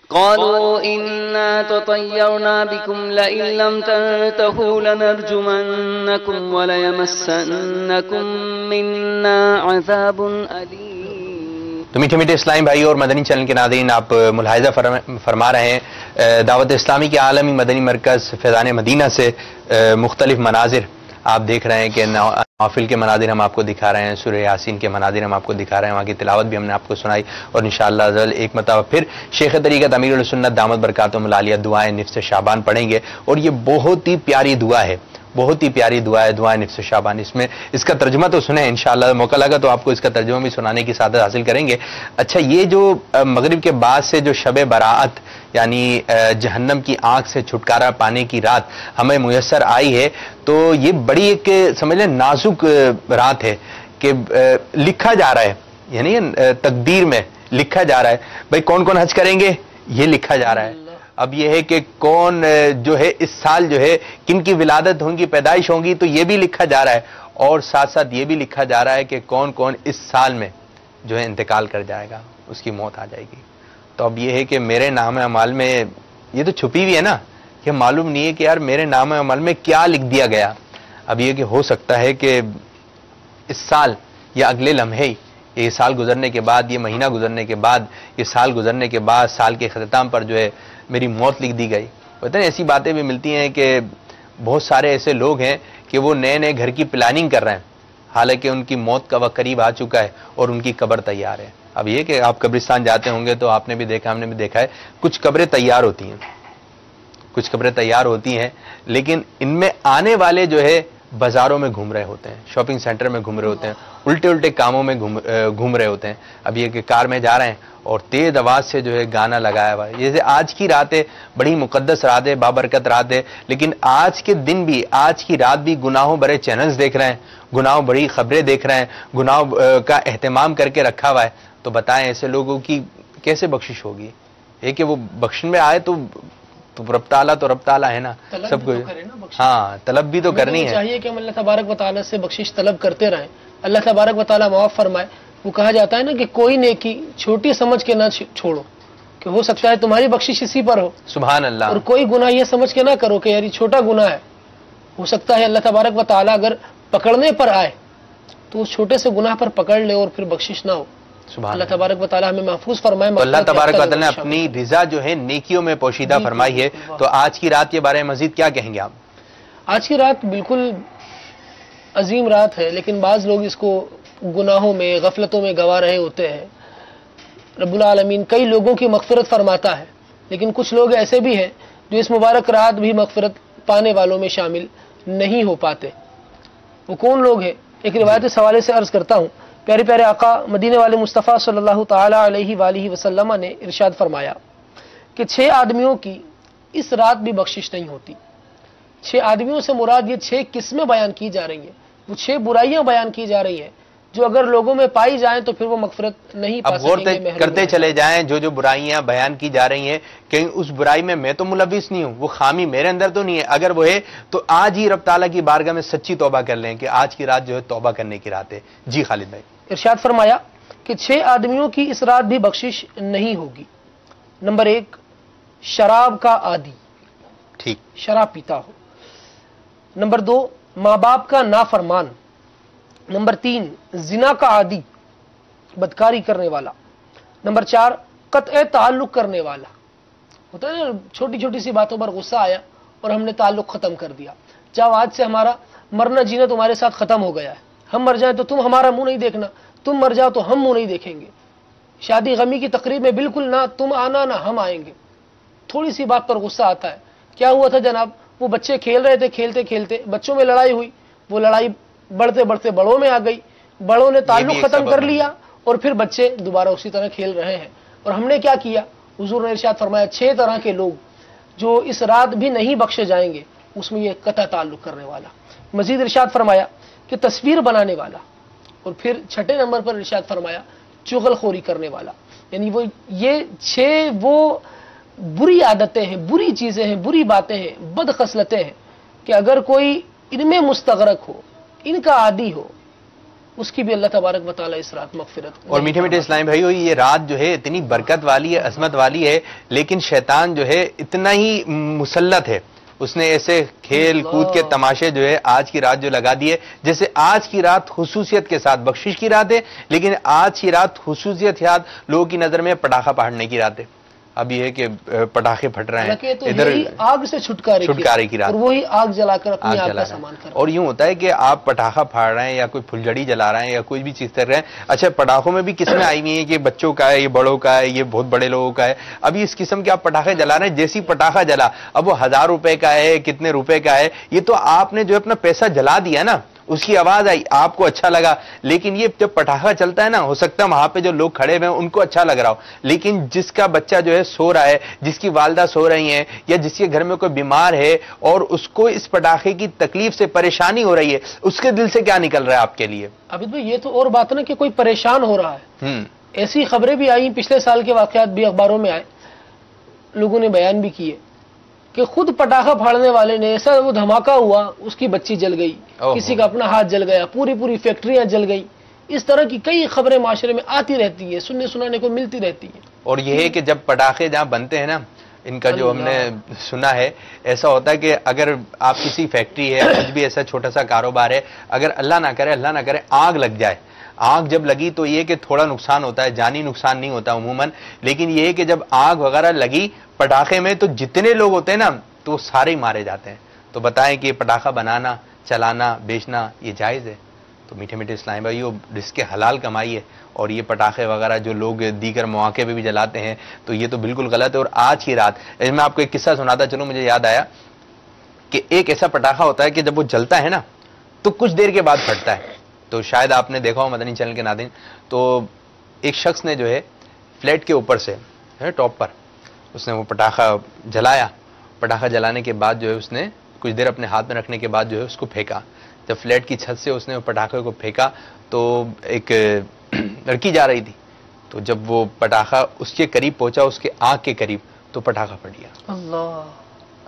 S5: قالوا إنا تطيرنا بكم لئن لم تنتهوا لنرجمنكم وليمسنكم منا عذاب أليم۔
S2: تو میٹھے میٹھے اسلامی بھائی اور مدنی چینل کے ناظرین، آپ ملاحظہ فرما رہے ہیں دعوت اسلامی کے عالمی مدنی مرکز فیضان مدینہ سے مختلف مناظر آپ دیکھ رہے ہیں کہ نوافل کے مناظر ہم آپ کو دکھا رہے ہیں، سورہ یاسین کے مناظر ہم آپ کو دکھا رہے ہیں، وہاں کی تلاوت بھی ہم نے آپ کو سنائی، اور انشاءاللہ ایک مرتبہ پھر شیخ طریقت امیر السنت دامت برکاتہم العالیہ دعائیں نفس شعبان پڑھیں گے، اور یہ بہت ہی پیاری دعا ہے، بہت ہی پیاری دعا ہے، دعائیں نفس شعبان۔ اس کا ترجمہ تو سنیں انشاءاللہ، موقع لگا تو آپ کو اس کا ترجمہ بھی سنانے کی سعادت حاصل کریں گے۔ اچھا، یہ جو مغرب کے بعد سے جو شب براءت یعنی جہنم کی آنکھ سے چھٹکارا پانے کی رات ہمیں میسر آئی ہے، تو یہ بڑی ایک سمجھ لیں نازک رات ہے کہ لکھا جا رہا ہے، یعنی تقدیر میں لکھا جا رہا ہے بھائی کون کون حج کریں گے، یہ لکھا جا رہا ہے۔ اب یہ ہے کہ کون جو ہے اس سال جو ہے کن کی ولادت ہوں گی، پیدائش ہوں گی، تو یہ بھی لکھا جا رہا ہے، اور ساتھ ساتھ یہ بھی لکھا جا رہا ہے کہ کون کون اس سال میں جو ہے انتقال کر جائے گا، اس کی موت آ جائے گی۔ تو اب یہ ہے کہ میرے نام اعمال میں یہ تو چھپی ہوئی ہے نا، کہ معلوم نہیں ہے کہ یار میرے نام اعمال میں کیا لکھ دیا گیا۔ اب یہ کہ ہو سکتا ہے کہ اس سال یا اگلے لمحے ہی، یہ سال گزرنے کے بعد، یہ مہینہ گزرنے کے بعد، یہ سال گزرنے کے بعد سال کے اختتام پر جو ہے میری موت لکھ دی گئی۔ پتہ نہیں ایسی باتیں بھی ملتی ہیں کہ بہت سارے ایسے لوگ ہیں کہ وہ نئے نئے گھر کی پلاننگ کر رہے ہیں، حالانکہ ان کی موت کا وقت قریب آ چکا ہے اور ان کی قبر تیار ہے۔ اب یہ کہ آپ قبرستان جاتے ہوں گے تو آپ نے بھی دیکھا، ہم نے بھی دیکھا ہے، کچھ قبریں تیار ہوتی ہیں، کچھ قبریں تیار ہوتی ہیں، لیکن ان میں آنے والے جو ہے بازاروں میں گھوم رہے ہوتے ہیں، شاپنگ سینٹر میں گھوم رہے ہوتے ہیں، الٹے الٹے کاموں میں گھوم رہے ہوتے ہیں۔ اب یہ کہ کار میں جا رہے ہیں اور تیز آواز سے جو ہے گانا لگایا ہوا ہے۔ جیسے آج کی رات ہے، بڑی مقدس رات ہے، بابرکت رات ہے، لیکن آج کے دن بھی، آج کی رات بھی گناہوں بھرے چینلز دیکھ رہے ہیں، گناہوں بڑی خبریں دیکھ رہے ہیں، گناہوں کا اہتمام کر کے رکھا ہوا ہے۔ تو بتائیں ایسے لوگوں کی کیسے بخشش ہوگی؟ یہ کہ وہ بخشن میں آئے تو رب تعالیٰ تو رب تعالیٰ ہے نا، سب کو ہاں طلب بھی تو کرنی ہے۔
S1: چاہیے کہ ہم اللہ تبارک و تعالیٰ سے بخشش طلب کرتے رہیں، اللہ تبارک و تعالیٰ معاف فرمائے۔ وہ کہا جاتا ہے نا کہ کوئی نیکی چھوٹی سمجھ کے نہ چھوڑو، کہ ہو سکتا ہے تمہاری بخشش اسی پر ہو،
S2: سبحان اللہ،
S1: اور کوئی گناہ یہ سمجھ کے نہ کرو کہ یار یہ چھوٹا گناہ ہے، ہو سکتا ہے اللہ تبارک و تعالیٰ اگر پکڑنے پر آئے تو اس چھوٹے سے گناہ پر پکڑ لے اور پھر بخشش نہ ہو۔ اللہ تبارک و تعالیٰ ہمیں محفوظ فرمائے۔
S2: تو اللہ تبارک و تعالیٰ نے اپنی رضا جو ہے نیکیوں میں پوشیدہ فرمائی ہے۔ تو آج کی رات کے بارے میں مزید کیا کہیں گے آپ؟
S1: آج کی رات بالکل عظیم رات ہے، لیکن بعض لوگ اس کو گناہوں میں، غفلتوں میں گوا رہے ہوتے ہیں۔ رب العالمین کئی لوگوں کی مغفرت فرماتا ہے، لیکن کچھ لوگ ایسے بھی ہیں جو اس مبارک رات بھی مغفرت پانے والوں میں شامل نہیں ہو پاتے۔ وہ کون لوگ ہیں؟ ایک روایت اس حوالے سے عرض کرتا ہوں۔ پیارے پیارے آقا مدینے والے مصطفیٰ صلی اللہ تعالی علیہ وآلہ وسلم نے ارشاد فرمایا کہ 6 آدمیوں کی اس رات بھی بخشش نہیں ہوتی۔ 6 آدمیوں سے مراد یہ 6 قسمیں بیان کی جا رہی ہیں، وہ 6 برائیاں بیان کی جا رہی ہیں جو اگر لوگوں میں پائی جائیں تو پھر وہ مغفرت نہیں پا سکیں گے۔
S2: اب غور کرتے چلے جائیں، جو برائیاں بیان کی جا رہی ہیں، کہ اس برائی میں تو ملوث نہیں ہوں، وہ خامی میرے اندر تو نہیں ہے، اگر وہ ہے تو آج ہی رب تعالیٰ کی بارگاہ میں سچی توبہ کر لیں کہ آج کی رات جو ہے توبہ کرنے کی رات ہے۔ جی خالد بھائی،
S1: ارشاد فرمایا کہ 6 آدمیوں کی اس رات بھی بخشش نہیں ہوگی۔ نمبر 1، شراب کا عادی،
S2: ٹھیک،
S1: شراب پیتا ہو۔ نمبر 2، ماں باپ کا نافرمان۔ نمبر 3، زنا کا عادی، بدکاری کرنے والا۔ نمبر 4، قطع تعلق کرنے والا۔ ہوتا ہے نا چھوٹی چھوٹی سی باتوں پر غصہ آیا اور ہم نے تعلق ختم کر دیا، جاؤ آج سے ہمارا مرنا جینا تمہارے ساتھ ختم ہو گیا ہے، ہم مر جائیں تو تم ہمارا منہ نہیں دیکھنا، تم مر جاؤ تو ہم منہ نہیں دیکھیں گے، شادی غمی کی تقریب میں بالکل نہ تم آنا نہ ہم آئیں گے۔ تھوڑی سی بات پر غصہ آتا ہے، کیا ہوا تھا جناب، وہ بچے کھیل رہے تھے، کھیلتے کھیلتے بچوں میں لڑائی ہوئی، وہ لڑائی بڑھتے بڑھتے بڑوں میں آ گئی، بڑوں نے تعلق ختم کر لیا اور پھر بچے دوبارہ اسی طرح کھیل رہے ہیں۔ اور ہم نے کیا کیا؟ حضور نے ارشاد فرمایا 6 طرح کے لوگ جو اس رات بھی نہیں بخشے جائیں گے، اس میں یہ قطع تعلق کرنے والا۔ مزید ارشاد فرمایا کہ تصویر بنانے والا، اور پھر 6 نمبر پر ارشاد فرمایا چغل خوری کرنے والا۔ یعنی وہ یہ 6 وہ بری عادتیں ہیں، بری چیزیں ہیں، بری باتیں ہیں، بد خصلتیں ہیں کہ اگر کوئی ان میں مستغرق ہو، ان کا عادی ہو، اس کی بھی اللہ تبارک و تعالیٰ اس رات مغفرت۔
S2: اور میٹھے میٹھے اسلامی بھائیو، یہ رات جو ہے اتنی برکت والی ہے، عظمت والی ہے، لیکن شیطان جو ہے اتنا ہی مسلط ہے، اس نے ایسے کھیل کود کے تماشے جو ہے آج کی رات جو لگا دیے، جیسے آج کی رات خصوصیت کے ساتھ بخشش کی رات ہے، لیکن آج کی رات خصوصیت یاد لوگوں کی نظر میں پٹاخہ پھاڑنے کی رات ہے۔ اب یہ ہے کہ پٹاخے پھٹ رہے ہیں
S1: تو یہی آگ سے چھٹکارے کی رات،
S2: اور
S1: وہی آگ جلا کر اپنی آگ کا سامان کر،
S2: اور یوں ہوتا ہے کہ آپ پٹاخہ پھاڑ رہے ہیں یا کوئی پھلجھڑی جلا رہے ہیں یا کوئی بھی چیز کر رہے ہیں. اچھا پٹاخوں میں بھی قسمیں آئی ہوئی ہیں کہ بچوں کا ہے، یہ بڑوں کا ہے، یہ بہت بڑے لوگوں کا ہے. ابھی اس قسم کے آپ پٹاخے جلا رہے ہیں، جیسی پٹاخہ جلا اب وہ 1000 روپے کا ہے، کتنے روپے کا ہے، یہ تو آپ نے جو اپنا پیسہ جلا دیا نا، اس کی آواز آئی، آپ کو اچھا لگا. لیکن یہ جب پٹاخہ چلتا ہے نا، ہو سکتا ہے وہاں پہ جو لوگ کھڑے ہوئے ہیں ان کو اچھا لگ رہا ہو، لیکن جس کا بچہ جو ہے سو رہا ہے، جس کی والدہ سو رہی ہیں، یا جس کے گھر میں کوئی بیمار ہے اور اس کو اس پٹاخے کی تکلیف سے پریشانی ہو رہی ہے، اس کے دل سے کیا نکل رہا ہے آپ کے لیے؟
S1: عابد بھائی یہ تو اور بات نا کہ کوئی پریشان ہو رہا ہے. ایسی خبریں بھی آئی، پچھلے سال کے واقعات بھی اخباروں میں آئے، لوگوں نے بیان بھی کیے کہ خود پٹاخہ پھاڑنے والے نے ایسا وہ دھماکہ ہوا، اس کی بچی جل گئی، کسی کا اپنا ہاتھ جل گیا، پوری فیکٹریاں جل گئی. اس طرح کی کئی خبریں معاشرے میں آتی رہتی ہے، سننے سنانے کو ملتی رہتی ہے.
S2: اور یہ ہے کہ جب پٹاخے جہاں بنتے ہیں نا، ان کا جو ہم نے سنا ہے، ایسا ہوتا ہے کہ اگر آپ کسی فیکٹری ہے، کچھ بھی ایسا چھوٹا سا کاروبار ہے، اگر اللہ نہ کرے آگ لگ جائے، آگ جب لگی تو یہ کہ تھوڑا نقصان ہوتا ہے، جانی نقصان نہیں ہوتا عموماً، لیکن یہ ہے کہ جب آگ وغیرہ لگی پٹاخے میں تو جتنے لوگ ہوتے ہیں نا تو وہ سارے ہی مارے جاتے ہیں. تو بتائیں کہ پٹاخہ بنانا، چلانا، بیچنا یہ جائز ہے؟ تو میٹھے میٹھے اسلام بھائی، وہ رزق حلال کمائی ہے، اور یہ پٹاخے وغیرہ جو لوگ دیگر مواقع پہ بھی جلاتے ہیں تو یہ تو بالکل غلط ہے. اور آج کی رات میں آپ کو ایک قصہ سناتا چلوں، مجھے یاد آیا کہ ایک ایسا پٹاخہ ہوتا ہے کہ جب وہ جلتا ہے نا تو کچھ دیر کے بعد پھٹتا ہے. تو شاید آپ نے دیکھا ہو مدنی چینل کے ناظرین، تو ایک شخص نے جو ہے فلیٹ کے اوپر سے ٹاپ پر اس نے وہ پٹاخہ جلایا. پٹاخہ جلانے کے بعد جو ہے اس نے کچھ دیر اپنے ہاتھ میں رکھنے کے بعد جو ہے اس کو پھینکا. جب فلیٹ کی چھت سے اس نے پٹاخے کو پھینکا تو ایک لڑکی جا رہی تھی، تو جب وہ پٹاخہ اس کے قریب پہنچا، اس کے آنکھ کے قریب، تو پٹاخہ پھٹ گیا.
S1: اللہ!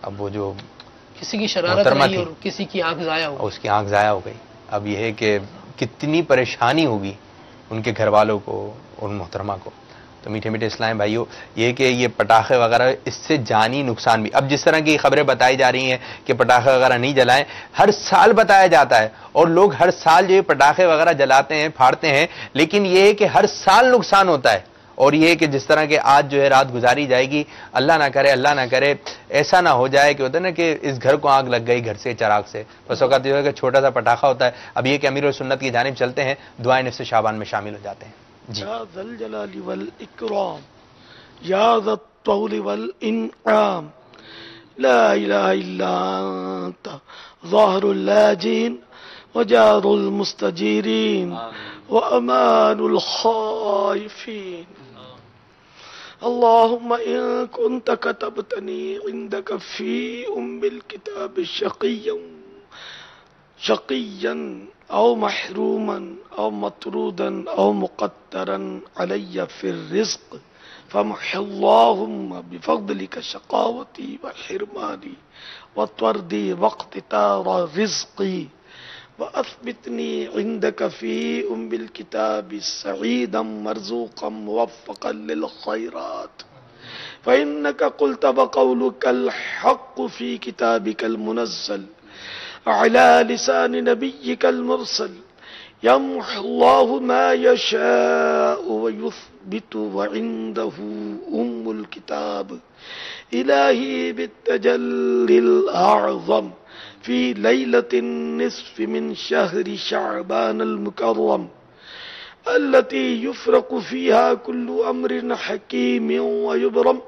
S2: اب وہ جو
S1: کسی کی شرارت رہی اور کسی کی آنکھ ضائع ہو گئی،
S2: اس کی آنکھ ضائع ہو گئی. اب یہ ہے کہ کتنی پریشانی ہوگی ان کے گھر والوں کو اور محترمہ کو. تو میٹھے میٹھے اسلام بھائیوں، یہ کہ یہ پٹاخے وغیرہ اس سے جانی نقصان بھی، اب جس طرح کی خبریں بتائی جا رہی ہیں کہ پٹاخے وغیرہ نہیں جلائیں، ہر سال بتایا جاتا ہے اور لوگ ہر سال جو پٹاخے وغیرہ جلاتے ہیں، پھاڑتے ہیں، لیکن یہ ہے کہ ہر سال نقصان ہوتا ہے. اور یہ کہ جس طرح کے آج جو ہے رات گزاری جائے گی، اللہ نہ کرے ایسا نہ ہو جائے کہ ہوتا ہے نا کہ اس گھر کو آگ لگ گئی گھر سے، چراغ سے. بس اوقات یہ ہے کہ چھوٹا سا پٹاخہ ہوتا ہے. اب یہ کہ امیر السنت کی جانب چلتے ہیں، دعائیں نصف شعبان میں شامل ہو جاتے ہیں. جی.
S4: یا ذا الجلال والاکرام یا ذا الطول والانعام لا الہ الا انت ظاہر اللاجین وجار المستجیرین وامان الخائفین. اللهم إن كنت كتبتني عندك في الكتاب شقيا أو محروما أو مطرودا أو مقترا علي في الرزق فمح اللهم بفضلك شقاوتي وحرماني وطردي واقتطار رزقي وأثبتني عندك في الكتاب سعيدا مرزوقا موفقا للخيرات فإنك قلت وقولك الحق في كتابك المنزل على لسان نبيك المرسل يمحو الله ما يشاء ويثبت وعنده الكتاب إلهي بالتجلي الأعظم في ليلة النصف من شهر شعبان المكرم التي يفرق فيها كل أمر حكيم ويبرم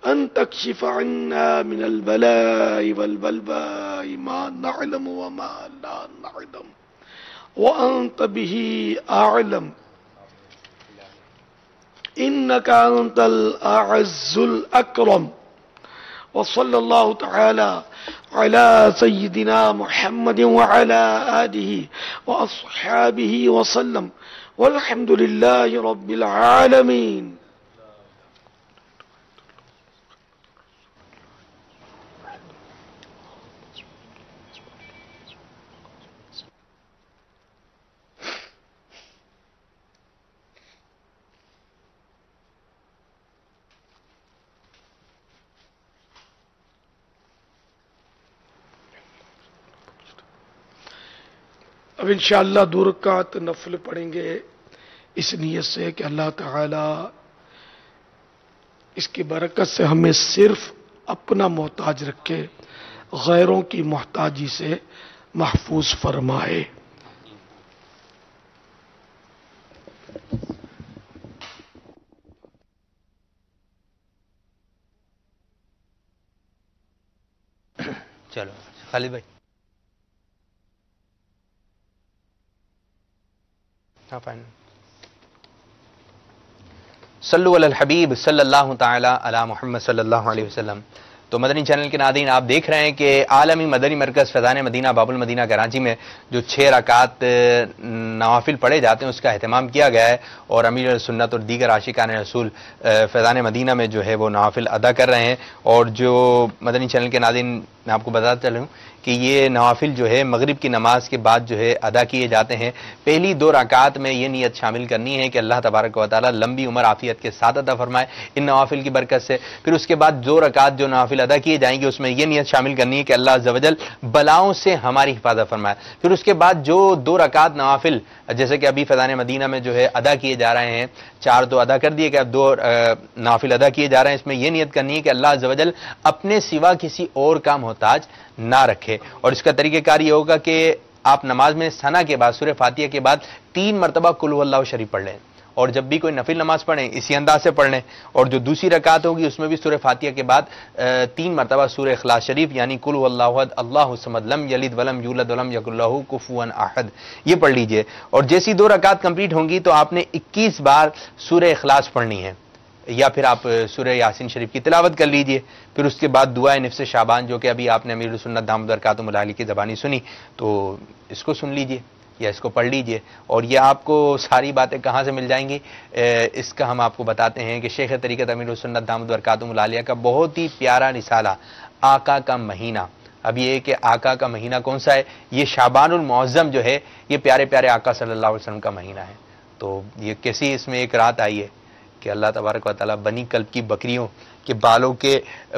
S4: أن تكشف عنا من البلاء والبلباء ما نعلم وما لا نعلم وأنت به أعلم إنك أنت الأعز الأكرم. وصلى الله تعالى على سيدنا محمد وعلى آله وأصحابه وسلم والحمد لله رب العالمين. اب انشاءاللہ 2 رکعت نفل پڑھیں گے اس نیت سے کہ اللہ تعالی اس کی برکت سے ہمیں صرف اپنا محتاج رکھے، غیروں کی محتاجی سے محفوظ فرمائے۔
S2: چلو خالد بھائی، ہاں فائن۔ صلو علی الحبیب صلی اللہ تعالی علی محمد صلی اللہ علیہ وسلم۔ تو مدنی چینل کے ناظرین، آپ دیکھ رہے ہیں کہ عالمی مدنی مرکز فیضان مدینہ باب المدینہ کراچی میں جو 6 رکعت نوافل پڑھے جاتے ہیں اس کا اہتمام کیا گیا ہے، اور امیر سنت اور دیگر عاشقان رسول فیضان مدینہ میں جو ہے وہ نوافل ادا کر رہے ہیں۔ اور جو مدنی چینل کے ناظرین، میں آپ کو بتاتا چلوں کہ یہ نوافل جو ہے مغرب کی نماز کے بعد جو ہے ادا کیے جاتے ہیں۔ پہلی 2 رکعات میں یہ نیت شامل کرنی ہے کہ اللہ تبارک و تعالی لمبی عمر عافیت کے ساتھ عطا فرمائے ان نوافل کی برکت سے۔ پھر اس کے بعد 2 رکعات جو نوافل ادا کیے جائیں گے اس میں یہ نیت شامل کرنی ہے کہ اللہ عز و جل بلاؤں سے ہماری حفاظت فرمائے۔ پھر اس کے بعد جو 2 رکعات نوافل جیسے کہ ابھی فیضان مدینہ میں جو ہے ادا کیے جا رہے ہیں، 4 تو ادا کر دیے کہ اب 2 نوافل ادا کیے جا رہے ہیں، اس میں یہ نیت کرنی ہے کہ اللہ عز و جل اپنے سوا کسی اور کا محتاج نہ رکھے۔ اور اس کا طریقہ کار یہ ہوگا کہ آپ نماز میں ثنا کے بعد سورہ فاتحہ کے بعد 3 مرتبہ قل هو اللہ شریف پڑھ لیں، اور جب بھی کوئی نفل نماز پڑھیں اسی انداز سے پڑھ لیں، اور جو دوسری رکعت ہوگی اس میں بھی سورہ فاتحہ کے بعد 3 مرتبہ سورہ اخلاص شریف یعنی قل هو اللہ احد اللہ الصمد لم یلد ولم یولد ولم یکن لہ کفوا احد یہ پڑھ لیجئے۔ اور جیسی 2 رکعت کمپلیٹ ہوں گی تو آپ نے 21 بار سورہ اخلاص پڑھنی ہے، یا پھر آپ سورہ یاسین شریف کی تلاوت کر لیجئے۔ پھر اس کے بعد دعائے نفس شعبان جو کہ ابھی آپ نے امیر سنت دامت برکاتہم العالی کی زبانی سنی، تو اس کو سن لیجئے یا اس کو پڑھ لیجئے۔ اور یہ آپ کو ساری باتیں کہاں سے مل جائیں گی اس کا ہم آپ کو بتاتے ہیں کہ شیخ طریقت امیر سنت دامت برکاتہم العالیہ کا بہت ہی پیارا رسالہ آقا کا مہینہ۔ اب یہ کہ آقا کا مہینہ کون سا ہے؟ یہ شعبان المعظم جو ہے یہ پیارے پیارے آقا صلی اللہ علیہ وسلم کا مہینہ ہے۔ تو یہ کیسی اس میں ایک رات آئی ہے کہ اللہ تبارک و تعالیٰ بنی کلب کی بکریوں کے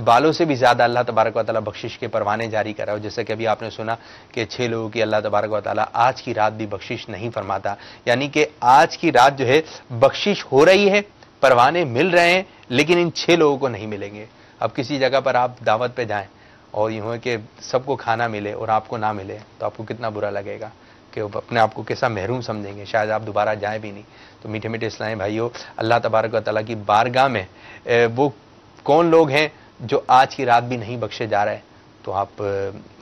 S2: بالوں سے بھی زیادہ اللہ تبارک و تعالیٰ بخشش کے پروانے جاری کر رہا ہے۔ جیسے کہ ابھی آپ نے سنا کہ 6 لوگوں کی اللہ تبارک و تعالیٰ آج کی رات بھی بخشش نہیں فرماتا، یعنی کہ آج کی رات جو ہے بخشش ہو رہی ہے، پروانے مل رہے ہیں، لیکن ان 6 لوگوں کو نہیں ملیں گے۔ اب کسی جگہ پر آپ دعوت پہ جائیں اور یوں ہے کہ سب کو کھانا ملے اور آپ کو نہ ملے تو آپ کو کتنا برا لگے گا، کہ اپنے آپ کو کیسا محروم سمجھیں گے، شاید آپ دوبارہ جائیں بھی نہیں۔ تو میٹھے میٹھے اسلامی بھائیوں، اللہ تبارک و تعالیٰ کی بارگاہ میں وہ کون لوگ ہیں جو آج کی رات بھی نہیں بخشے جا رہے؟ تو آپ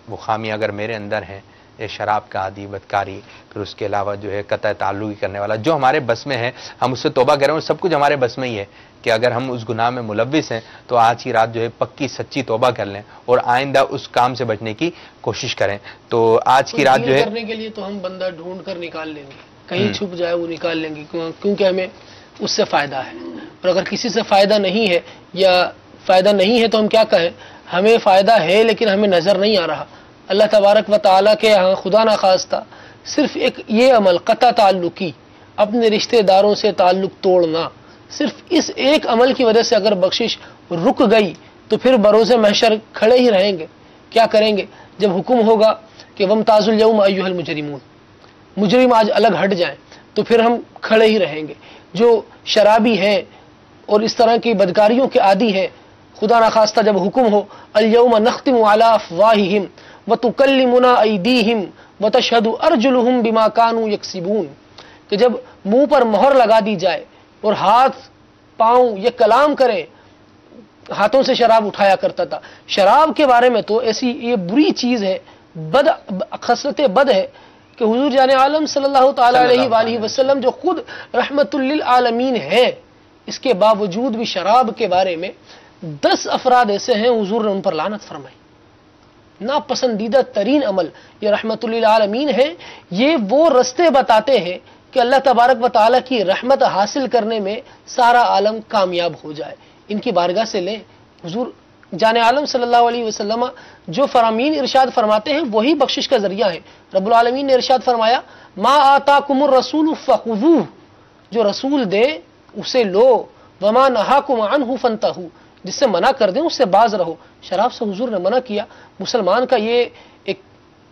S2: وہ خامی اگر میرے اندر ہیں، شراب کا عادی، بدکاری، پھر اس کے علاوہ جو ہے قطع تعلق کرنے والا، جو ہمارے بس میں ہے ہم اس سے توبہ کریں، اور سب کچھ ہمارے بس میں ہی ہے کہ اگر ہم اس گناہ میں ملوث ہیں تو آج کی رات جو ہے پکی سچی توبہ کر لیں اور آئندہ اس کام سے بچنے کی کوشش کریں۔ تو آج کی رات جو ہے
S1: کرنے کے لیے تو ہم بندہ ڈھونڈ کر نکال لیں گے، کہیں چھپ جائے وہ نکال لیں گے، کیونکہ ہمیں اس سے فائدہ ہے۔ اور اگر کسی سے فائدہ نہیں ہے یا فائدہ نہیں ہے تو ہم کیا کہیں؟ ہمیں فائدہ ہے لیکن ہمیں نظر نہیں آ رہا۔ اللہ تبارک و تعالیٰ کے ہاں خدا نخواستہ صرف ایک یہ عمل قطع تعلقی، اپنے رشتہ داروں سے تعلق توڑنا، صرف اس ایک عمل کی وجہ سے اگر بخشش رک گئی تو پھر بروز محشر کھڑے ہی رہیں گے۔ کیا کریں گے؟ جب حکم ہوگا کہ وامتاز الیوم ایھا المجرمون، مجرم آج الگ ہٹ جائیں، تو پھر ہم کھڑے ہی رہیں گے۔ جو شرابی ہیں اور اس طرح کی بدکاریوں کے عادی ہیں، خدا نخواستہ جب حکم ہو الیوم نختم علی افواہہم وتکلمنا ایدیہم وتشہد ارجلہم بما کانوا یکسبون، کہ جب منہ پر مہر لگا دی جائے اور ہاتھ پاؤں یہ کلام کریں، ہاتھوں سے شراب اٹھایا کرتا تھا۔ شراب کے بارے میں تو ایسی یہ بری چیز ہے، خصلت بد ہے کہ حضور جان عالم صلی اللہ تعالی علیہ وآلہ وسلم جو خود رحمت للعالمین ہے، اس کے باوجود بھی شراب کے بارے میں 10 افراد ایسے ہیں حضور نے ان پر لعنت فرمائی۔ ناپسندیدہ ترین عمل یہ رحمت للعالمین ہے، یہ وہ رستے بتاتے ہیں کہ اللہ تبارک و تعالیٰ کی رحمت حاصل کرنے میں سارا عالم کامیاب ہو جائے۔ ان کی بارگاہ سے لیں۔ حضور جان عالم صلی اللہ علیہ وسلم جو فرامین ارشاد فرماتے ہیں وہی بخشش کا ذریعہ ہے۔ رب العالمین نے ارشاد فرمایا ما آتاکم الرسول فخذوہ، جو رسول دے اسے لو، وما نہاکم عنہ فانتہوا، جس سے منع کر دیں اس سے باز رہو۔ شراب سے حضور نے منع کیا۔ مسلمان کا یہ ایک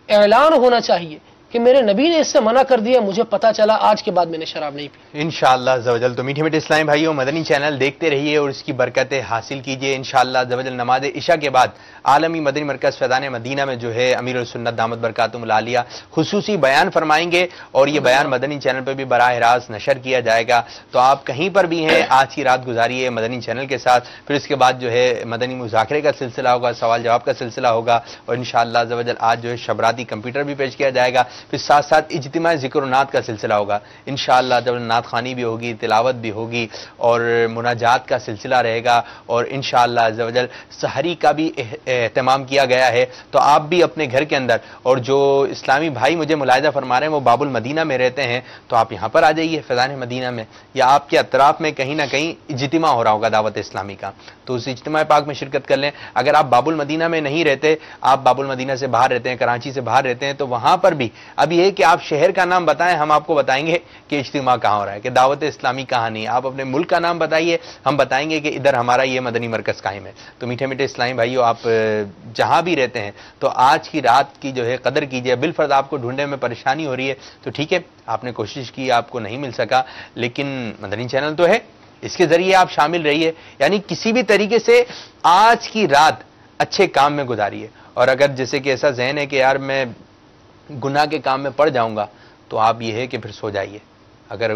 S1: اعلان ہونا چاہیے کہ میرے نبی نے اس سے منع کر دیا, مجھے پتا چلا, آج کے بعد میں نے شراب نہیں پی.
S2: انشاءاللہ عزوجل. تو میٹھے میٹھے اسلامی بھائیوں, مدنی چینل دیکھتے رہیے اور اس کی برکتیں حاصل کیجیے. انشاءاللہ عزوجل نماز عشاء کے بعد عالمی مدنی مرکز فیضان مدینہ میں جو ہے امیر السنت دامت برکاتہم العالیہ خصوصی بیان فرمائیں گے, اور یہ بیان مدنی چینل پہ بھی براہ راست نشر کیا جائے گا. تو آپ کہیں پر بھی ہیں, آج کی رات گزاریے مدنی چینل کے ساتھ. پھر اس کے بعد جو ہے مدنی مذاکرے کا سلسلہ ہوگا, سوال جواب کا سلسلہ ہوگا, اور انشاءاللہ عزوجل آج جو ہے شبراتی کمپیوٹر بھی پیش کیا جائے گا. پھر ساتھ ساتھ اجتماع ذکر و نعت کا سلسلہ ہوگا انشاءاللہ. جب نعت خوانی بھی ہوگی, تلاوت بھی ہوگی, اور مناجات کا سلسلہ رہے گا, اور انشاءاللہ عزوجل سحری کا بھی اہتمام کیا گیا ہے. تو آپ بھی اپنے گھر کے اندر, اور جو اسلامی بھائی مجھے ملاحظہ فرما رہے ہیں وہ باب المدینہ میں رہتے ہیں, تو آپ یہاں پر آ جائیے فیضان مدینہ میں, یا آپ کے اطراف میں کہیں نہ کہیں اجتماع ہو رہا ہوگا دعوت اسلامی کا, تو اس اجتماع پاک میں شرکت کر لیں. اگر آپ باب المدینہ میں نہیں رہتے, آپ باب المدینہ سے باہر رہتے ہیں, کراچی سے باہر رہتے ہیں, تو وہاں پر بھی اب یہ کہ آپ شہر کا نام بتائیں, ہم آپ کو بتائیں گے کہ اجتماع کہاں ہو رہا ہے, کہ دعوت اسلامی کہاں نہیں. آپ اپنے ملک کا نام بتائیے, ہم بتائیں گے کہ ادھر ہمارا یہ مدنی مرکز قائم ہے. تو میٹھے میٹھے اسلامی بھائیو, آپ جہاں بھی رہتے ہیں تو آج کی رات کی جو ہے قدر کیجیے. بالفرض آپ کو ڈھونڈنے میں پریشانی ہو رہی ہے تو ٹھیک ہے, آپ نے کوشش کی, آپ کو نہیں مل سکا, لیکن مدنی چینل تو ہے, اس کے ذریعے آپ شامل رہیے. یعنی کسی بھی طریقے سے آج کی رات اچھے کام میں گزاریے. اور اگر جیسے کہ ایسا ذہن ہے کہ یار میں گناہ کے کام میں پڑ جاؤں گا, تو آپ یہ ہے کہ پھر سو جائیے. اگر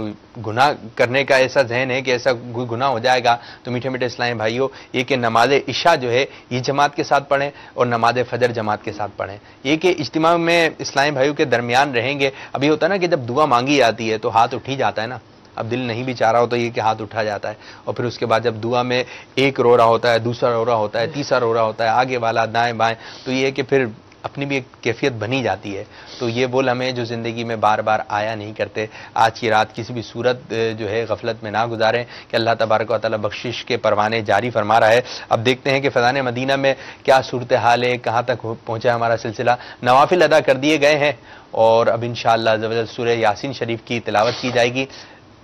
S2: گناہ کرنے کا ایسا ذہن ہے کہ ایسا گناہ ہو جائے گا, تو میٹھے میٹھے اسلامی بھائیوں, یہ کہ نماز عشاء جو ہے یہ جماعت کے ساتھ پڑھیں, اور نماز فجر جماعت کے ساتھ پڑھیں. یہ کہ اجتماع میں اسلامی بھائیوں کے درمیان رہیں گے. ابھی ہوتا ہے نا کہ جب دعا مانگی جاتی ہے تو ہاتھ اٹھ ہی جاتا ہے نا, اب دل نہیں بھی چاہ رہا ہوتا, یہ کہ ہاتھ اٹھا جاتا ہے, اور پھر اس کے بعد جب دعا میں ایک رو رہا ہوتا ہے, دوسرا رو رہا ہوتا ہے, تیسرا رو رہا ہوتا ہے, آگے والا دائیں بائیں, تو یہ کہ پھر اپنی بھی ایک کیفیت بنی جاتی ہے. تو یہ بول ہمیں جو زندگی میں بار بار آیا نہیں کرتے, آج کی رات کسی بھی صورت جو ہے غفلت میں نہ گزاریں, کہ اللہ تبارک و تعالی بخشش کے پروانے جاری فرما رہا ہے. اب دیکھتے ہیں کہ فیضان مدینہ میں کیا صورتحال ہے, کہاں تک پہنچا ہے ہمارا سلسلہ. نوافل ادا کر دیے گئے ہیں, اور اب انشاءاللہ عزوجل سورہ یاسین شریف کی تلاوت کی جائے گی,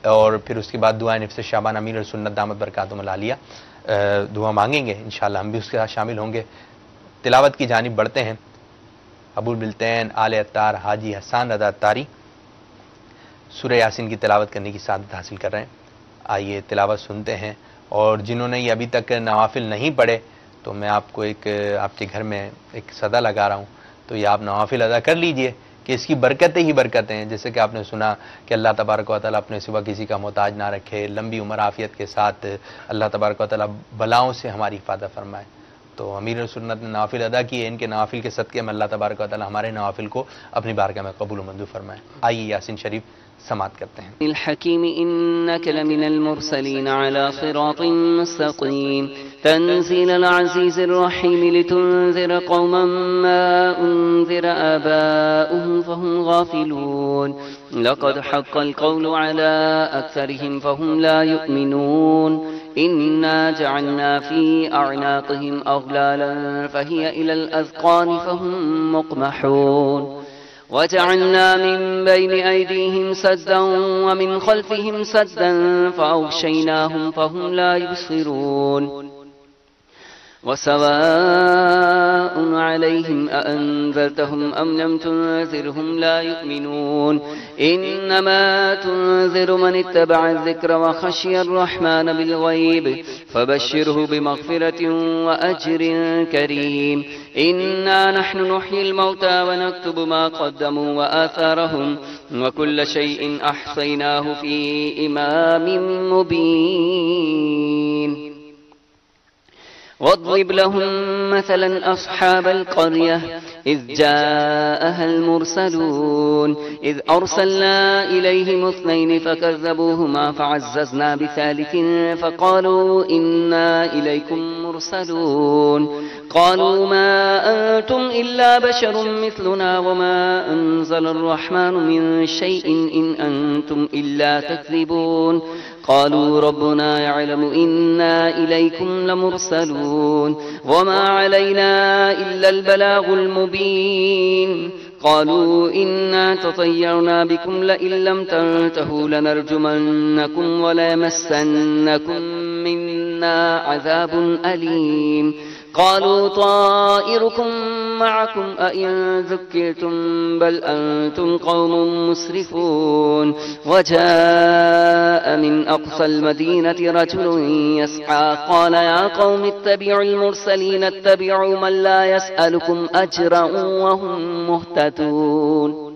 S2: اور پھر اس کے بعد دعائے نفس شعبان امیر السنت دامت برکاتہم العالیہ دعا مانگیں گے. انشاءاللہ ہم بھی اس کے ساتھ شامل ہوں گے. تلاوت کی جانب بڑھتے ہیں. ابو البلتین آل اتار حاجی حسان رضا اتاری سورہ یاسین کی تلاوت کرنے کی سعادت حاصل کر رہے ہیں. آئیے تلاوت سنتے ہیں. اور جنہوں نے یہ ابھی تک نوافل نہیں پڑھے, تو میں آپ کو ایک آپ کے گھر میں ایک صدا لگا رہا ہوں, تو یہ آپ نوافل ادا کر لیجئے, کہ اس کی برکتیں ہی برکتیں ہیں. جیسے کہ آپ نے سنا کہ اللہ تبارک و تعالیٰ اپنے سوا کسی کا محتاج نہ رکھے, لمبی عمر عافیت کے ساتھ اللہ تبارک و تعالیٰ بلاؤں سے ہماری حفاظت فرمائے. تو امیر السنت نے نوافل ادا کیے, ان کے نوافل کے صدقے میں اللہ تبارک و تعالیٰ ہمارے نوافل کو اپنی بارگاہ میں قبول و منظور فرمائے. آئیے یاسین شریف سماعت کرتے ہیں.
S5: الحكيم إنك لمن المرسلين على صراط مستقيم تنزيل العزيز الرحيم لتنذر قوما ما أنذر آباؤهم فهم غافلون لقد حق القول على أكثرهم فهم لا يؤمنون إنا جعلنا في أعناقهم أغلالا فهي إلى الأذقان فهم مقمحون وجعلنا من بين أيديهم سدا ومن خلفهم سدا فأغشيناهم فهم لا يبصرون وسواء عليهم أأنذرتهم أم لم تنذرهم لا يؤمنون إنما تنذر من اتبع الذكر وخشي الرحمن بالغيب فبشره بمغفرة وأجر كريم إنا نحن نحيي الموتى ونكتب ما قدموا وآثارهم وكل شيء أحصيناه في إمام مبين واضرب لهم مثلا أصحاب القرية إذ جاءها المرسلون إذ أرسلنا إليهم اثنين فكذبوهما فعززنا بثالث فقالوا إنا إليكم مرسلون قالوا ما أنتم إلا بشر مثلنا وما أنزل الرحمن من شيء إن أنتم إلا تكذبون قالوا ربنا يعلم إنا إليكم لمرسلون وما علينا إلا البلاغ المبين قالوا إنا تطيرنا بكم لئن لم تنتهوا لنرجمنكم وليمسنكم منا عنا عذاب أليم قالوا طائركم معكم أئن ذكرتم بل أنتم قوم مسرفون وجاء من أقصى المدينة رجل يسعى قال يا قوم اتبعوا المرسلين اتبعوا من لا يسألكم أجرا وهم مهتدون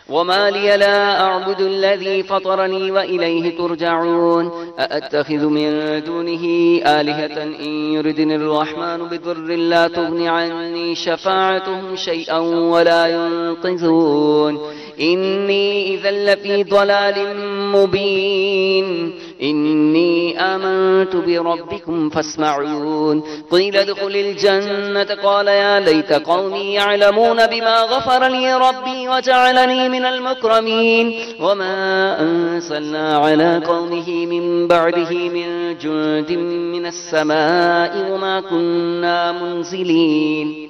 S5: وما لي لا أعبد الذي فطرني وإليه ترجعون أأتخذ من دونه آلهة إن يردني الرحمن بضر لا تغن عني شفاعتهم شيئا ولا ينقذون إني إذا لفي ضلال مبين إني آمنت بربكم فاسمعون قيل ادخل الجنة قال يا ليت قومي يعلمون بما غفر لي ربي وجعلني من المكرمين وما أنزلنا على قومه من بعده من جند من السماء وما كنا منزلين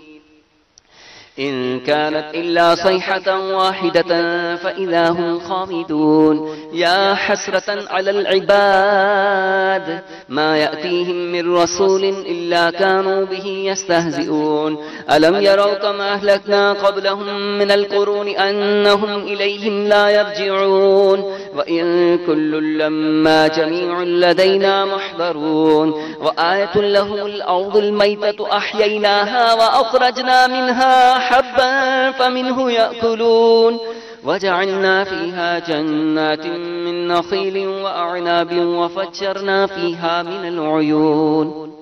S5: إن كانت إلا صيحة واحدة فإذا هم خامدون يا حسرة على العباد ما يأتيهم من رسول إلا كانوا به يستهزئون ألم يروا كما أهلكنا قبلهم من القرون أنهم إليهم لا يرجعون وإن كل لما جميع لدينا محضرون وآية لهم الأرض الميتة أحييناها وأخرجنا منها حبا فمنه يأكلون وجعلنا فيها جنات من نخيل وأعناب وفجرنا فيها من العيون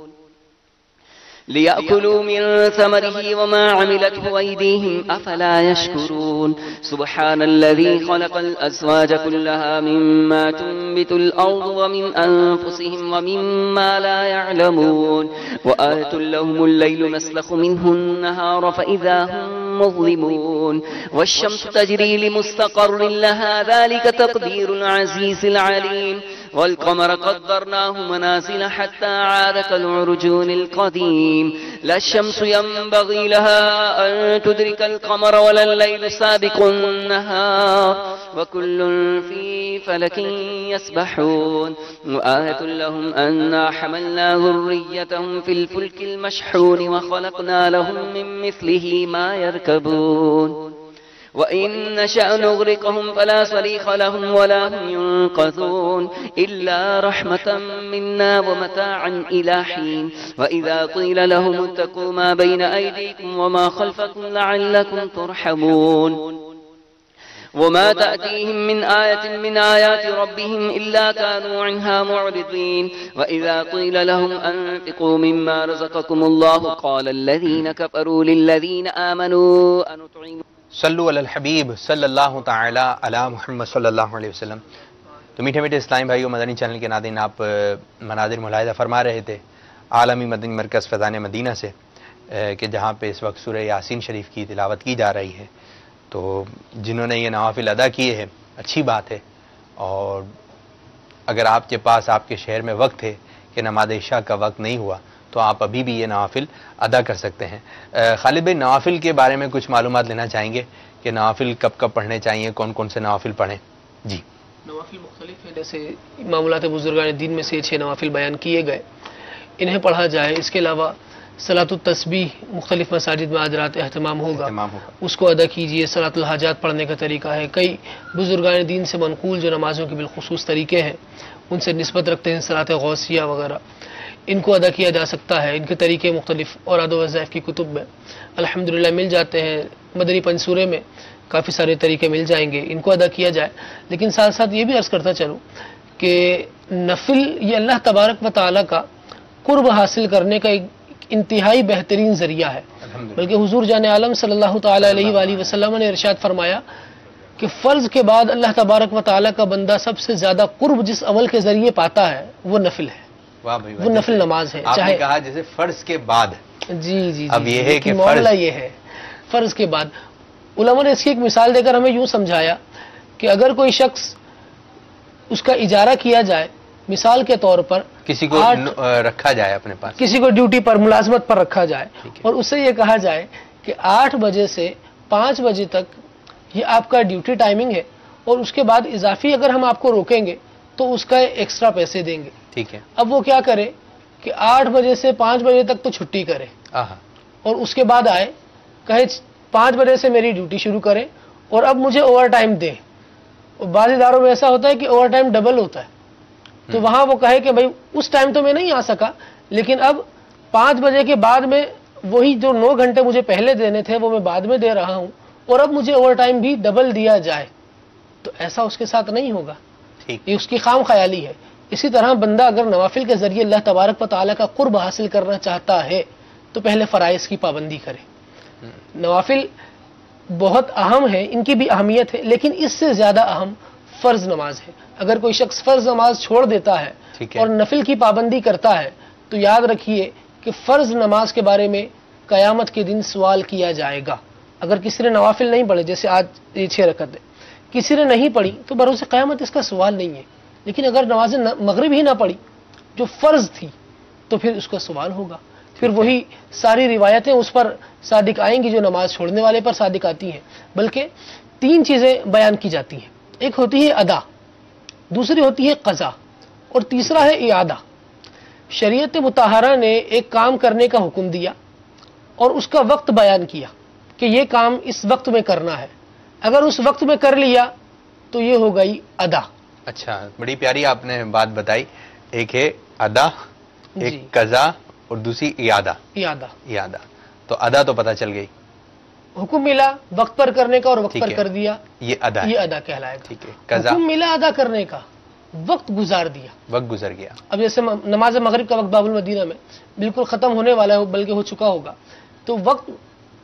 S5: ليأكلوا من ثمره وما عملته أيديهم أفلا يشكرون سبحان الذي خلق الأزواج كلها مما تنبت الأرض ومن أنفسهم ومما لا يعلمون وآية لهم الليل نسلخ منه النهار فإذا هم مظلمون والشمس تجري لمستقر لها ذلك تقدير العزيز العليم والقمر قدرناه منازل حتى عاد كالعرجون القديم لا الشمس ينبغي لها أن تدرك القمر ولا الليل سابق النهار وكل في فلك يسبحون وآية لهم أنا حملنا ذريتهم في الفلك المشحون وخلقنا لهم من مثله ما يركبون وإن نشأ نغرقهم فلا صريخ لهم ولا هم ينقذون إلا رحمة منا ومتاعا إلى حين وإذا قيل لهم اتقوا ما بين أيديكم وما خلفكم لعلكم ترحمون وما تأتيهم من آية من آيات ربهم إلا كانوا عنها معرضين وإذا قيل لهم أنفقوا مما رزقكم الله قال الذين كفروا للذين آمنوا أنطعم
S2: صلو علی الحبیب صلی اللہ تعالی علی محمد صلی اللہ علیہ وسلم۔ تو میٹھے میٹھے اسلام بھائیو، مدنی چینل کے ناظرین، آپ مناظر ملاحظہ فرما رہے تھے عالمی مدنی مرکز فیضان مدینہ سے کہ جہاں پہ اس وقت سورہ یاسین شریف کی تلاوت کی جا رہی ہے۔ تو جنہوں نے یہ نوافل ادا کیے ہیں اچھی بات ہے، اور اگر آپ کے پاس آپ کے شہر میں وقت ہے کہ نماز عشاء کا وقت نہیں ہوا تو آپ ابھی بھی یہ نوافل ادا کر سکتے ہیں۔ خالد بھائی، نوافل کے بارے میں کچھ معلومات لینا چاہیں گے کہ نوافل کب کب پڑھنے چاہیے، کون کون سے نوافل پڑھیں؟ جی،
S1: نوافل مختلف ہیں، جیسے معمولات بزرگان دین میں سے 6 نوافل بیان کیے گئے، انہیں پڑھا جائے۔ اس کے علاوہ صلاۃ التسبیح مختلف مساجد میں آج رات اہتمام ہوگا، اس کو ادا کیجیے۔ صلاۃ الحاجات پڑھنے کا طریقہ ہے، کئی بزرگان دین سے منقول جو نمازوں کے بالخصوص طریقے ہیں ان سے نسبت رکھتے ہیں، صلاۃ غوثیہ وغیرہ، ان کو ادا کیا جا سکتا ہے۔ ان کے طریقے مختلف اوراد و وظائف کی کتب میں الحمدللہ مل جاتے ہیں، مدنی پنصورے میں کافی سارے طریقے مل جائیں گے، ان کو ادا کیا جائے۔ لیکن ساتھ ساتھ یہ بھی عرض کرتا چلوں کہ نفل یہ اللہ تبارک و تعالیٰ کا قرب حاصل کرنے کا ایک انتہائی بہترین ذریعہ ہے، بلکہ حضور جان عالم صلی اللہ تعالیٰ علیہ وآلہ وسلم نے ارشاد فرمایا کہ فرض کے بعد اللہ تبارک و تعالیٰ کا بندہ سب سے زیادہ قرب جس عمل کے ذریعے پاتا ہے وہ نفل ہے، وہ نفل نماز ہے۔
S2: آپ نے کہا جیسے فرض کے بعد،
S1: جی
S2: اب یہ ہے کہ
S1: معاملہ یہ ہے فرض کے بعد۔ علماء نے اس کی ایک مثال دے کر ہمیں یوں سمجھایا کہ اگر کوئی شخص اس کا اجارہ کیا جائے، مثال کے طور پر
S2: کسی کو رکھا جائے اپنے پاس،
S1: کسی کو ڈیوٹی پر ملازمت پر رکھا جائے اور اس سے یہ کہا جائے کہ 8 بجے سے 5 بجے تک یہ آپ کا ڈیوٹی ٹائمنگ ہے، اور اس کے بعد اضافی اگر ہم آپ کو روکیں گے تو اس کا ایکسٹرا پیسے دیں گے،
S2: ٹھیک ہے.
S1: اب وہ کیا کرے کہ 8 بجے سے 5 بجے تک تو چھٹی کرے اور اس کے بعد آئے کہے 5 بجے سے میری ڈیوٹی شروع کرے اور اب مجھے اوور ٹائم دے. بعض اداروں میں ایسا ہوتا ہے کہ اوور ٹائم ڈبل ہوتا ہے, تو وہاں وہ کہے کہ بھائی اس ٹائم تو میں نہیں آ سکا, لیکن اب 5 بجے کے بعد میں وہی جو 9 گھنٹے مجھے پہلے دینے تھے وہ میں بعد میں دے رہا ہوں اور اب مجھے اوور ٹائم بھی ڈبل دیا جائے. تو ایسا اس کے ساتھ نہیں ہوگا, یہ اس کی خام خیالی ہے. اسی طرح بندہ اگر نوافل کے ذریعے اللہ تبارک و تعالیٰ کا قرب حاصل کرنا چاہتا ہے تو پہلے فرائض کی پابندی کرے. نوافل بہت اہم ہے, ان کی بھی اہمیت ہے, لیکن اس سے زیادہ اہم فرض نماز ہے. اگر کوئی شخص فرض نماز چھوڑ دیتا ہے اور نفل کی پابندی کرتا ہے تو یاد رکھیے کہ فرض نماز کے بارے میں قیامت کے دن سوال کیا جائے گا. اگر کسی نے نوافل نہیں پڑھے, جیسے آج یہ 6 رکعت کسی نے نہیں پڑھی تو بروز قیامت اس کا سوال نہیں ہے. لیکن اگر نماز مغرب ہی نہ پڑھی جو فرض تھی تو پھر اس کا سوال ہوگا. پھر وہی ساری روایتیں اس پر صادق آئیں گی جو نماز چھوڑنے والے پر صادق آتی ہیں. بلکہ 3 چیزیں بیان کی جاتی ہیں, ایک ہوتی ہے ادا, دوسری ہوتی ہے قضا اور تیسرا ہے اعادہ. شریعت مطہرہ نے ایک کام کرنے کا حکم دیا اور اس کا وقت بیان کیا کہ یہ کام اس وقت میں کرنا ہے. اگر اس وقت میں کر لیا تو یہ ہو گئی ادا.
S2: اچھا, بڑی پیاری آپ نے بات بتائی. ایک ہے ادا, ایک قضا اور دوسری اعادہ. اعادہ تو ادا تو پتہ چل گئی,
S1: حکم ملا وقت پر کرنے کا اور وقت پر کر دیا,
S2: یہ ادا
S1: کہلائے گا.
S2: ٹھیک ہے. قضا
S1: حکم ملا ادا کرنے کا, وقت گزار دیا,
S2: وقت گزر گیا.
S1: اب جیسے نماز مغرب کا وقت باب المدینہ میں بالکل ختم ہونے والا ہے, بلکہ ہو چکا ہوگا, تو وقت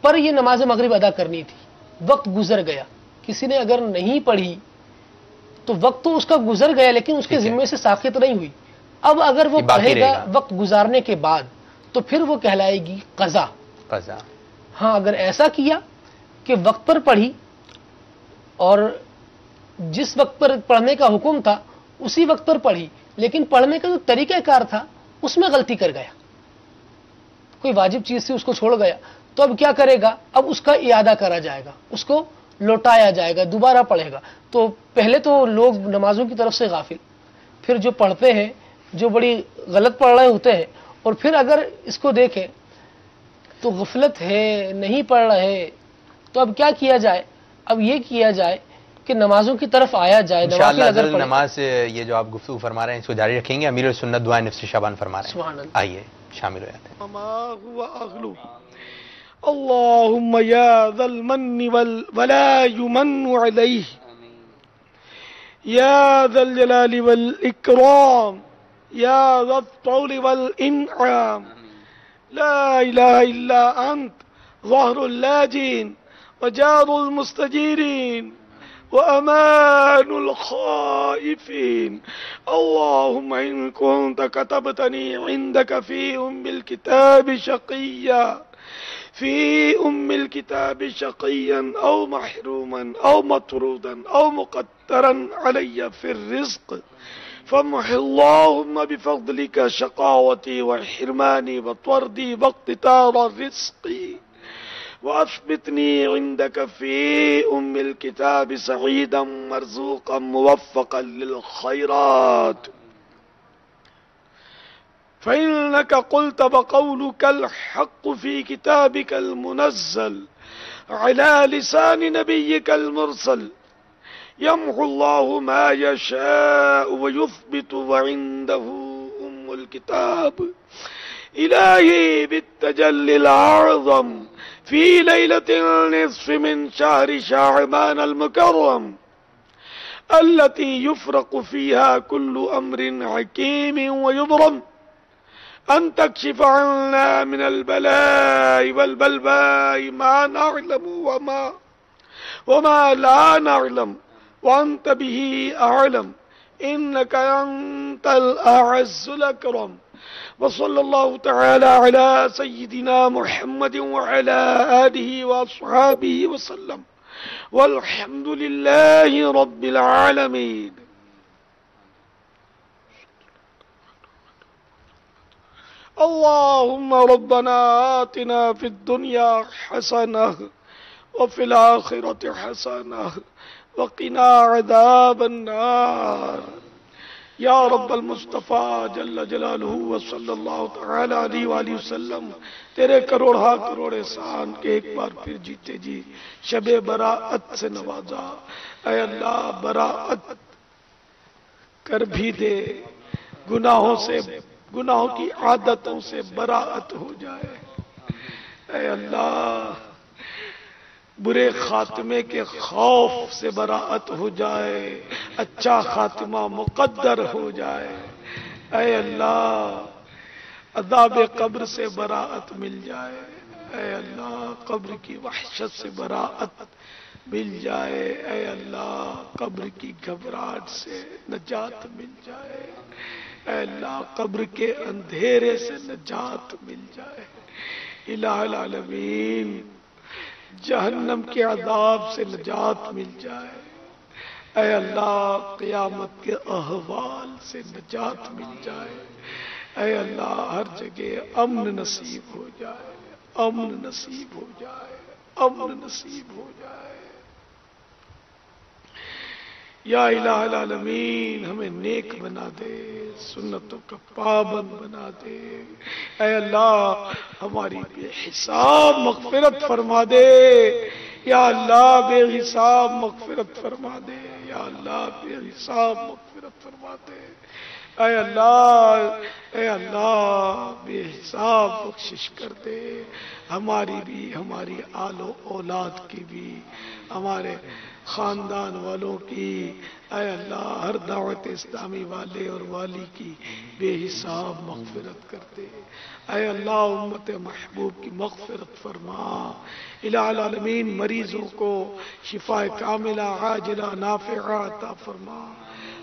S1: پر یہ نماز مغرب ادا کرنی تھی, وقت گزر گیا, کسی نے اگر نہیں پڑھی تو وقت تو اس کا گزر گیا لیکن اس کے ذمے سے ساقط نہیں ہوئی. اب اگر وہ پڑھے گا وقت گزارنے کے بعد تو پھر وہ کہلائے گی قضا. ہاں, اگر ایسا کیا کہ وقت پر پڑھی اور جس وقت پر پڑھنے کا حکم تھا اسی وقت پر پڑھی, لیکن پڑھنے کا جو طریقہ کار تھا اس میں غلطی کر گیا, کوئی واجب چیز سے اس کو چھوڑ گیا, تو اب کیا کرے گا؟ اب اس کا اعادہ کرا جائے گا, اس کو لوٹایا جائے گا, دوبارہ پڑھے گا. تو پہلے تو لوگ نمازوں کی طرف سے غافل, پھر جو پڑھتے ہیں جو بڑی غلط پڑھ رہے ہوتے ہیں, اور پھر اگر اس کو دیکھیں تو غفلت ہے, نہیں پڑھ رہے, تو اب کیا کیا جائے؟ اب یہ کیا جائے کہ نمازوں کی طرف آیا جائے.
S2: انشاءاللہ نماز سے یہ جو آپ گفتگو فرما رہے ہیں اس کو جاری رکھیں گے. امیر سنت دعائے نفس شعبان فرما رہے ہیں, آئیے شامل ہو جاتے ہیں.
S4: اللهم يا ذا المن ولا يمن عليه يا ذا الجلال والإكرام يا ذا الطول والإنعام لا إله إلا أنت ظهر اللاجين وجار المستجيرين وأمان الخائفين. اللهم إن كنت كتبتني عندك في الكتاب شقيا في الكتاب شقيا أو محروما أو مطرودا أو مقدرا علي في الرزق فامح اللهم بفضلك شقاوتي وحرماني وطردي واقتتار الرزق وأثبتني عندك في الكتاب سعيدا مرزوقا موفقا للخيرات فإنك قلت بقولك الحق في كتابك المنزل على لسان نبيك المرسل يمحو الله ما يشاء ويثبت وعنده الكتاب. إلهي بالتجلي الأعظم في ليلة النصف من شهر شعبان المكرم التي يفرق فيها كل أمر حكيم ويبرم أن تكشف عنا من البلاء والبلباء ما نعلم وما لا نعلم وأنت به أعلم إنك أنت الأعز الأكرم. وصلى الله تعالى على سيدنا محمد وعلى آله وأصحابه وسلم والحمد لله رب العالمين. اللهم ربنا آتنا في الدنيا حسنة وفي الآخرة حسنة وقنا عذاب النار. یا رب المصطفیٰ جل جلالہ و صلی اللہ تعالی علیہ وآلہ وسلم تیرے کروڑا کروڑ احسان کے ایک بار پھر جیتے جی شب براءت سے نوازا. اے اللہ براءت کر بھی دے، گناہوں کی عادتوں سے براءت ہو جائے. اے اللہ برے خاتمے کے خوف سے براءت ہو جائے، اچھا خاتمہ مقدر ہو جائے. اے اللہ عذاب قبر سے براءت مل جائے. اے اللہ قبر کی وحشت سے براءت مل جائے. اے اللہ قبر کی گھبراہٹ سے نجات مل جائے. اے اللہ قبر کے اندھیرے سے نجات مل جائے. الہ العالمین جہنم کے عذاب سے نجات مل جائے. اے اللہ قیامت کے احوال سے نجات مل جائے. اے اللہ ہر جگہ امن نصیب ہو جائے، امن نصیب ہو جائے، امن نصیب ہو جائے. یا الہ العالمین ہمیں نیک بنا دے، سنتوں کا پابند بنا دے. اے اللہ ہماری بے حساب مغفرت فرما دے. یا اللہ بے حساب مغفرت فرما دے. یا اللہ بے حساب مغفرت فرما دے. اے اللہ بے حساب بخشش کر دے. ہماری بھی، ہماری آل و اولاد کی بھی، ہمارے خاندان والوں کی. اے اللہ ہر دعوت اسلامی والے اور والی کی بے حساب مغفرت کر دے. اے اللہ امت محبوب کی مغفرت فرما. الہ العالمین مریضوں کو شفا کاملہ عاجلہ نافعہ عطا فرما.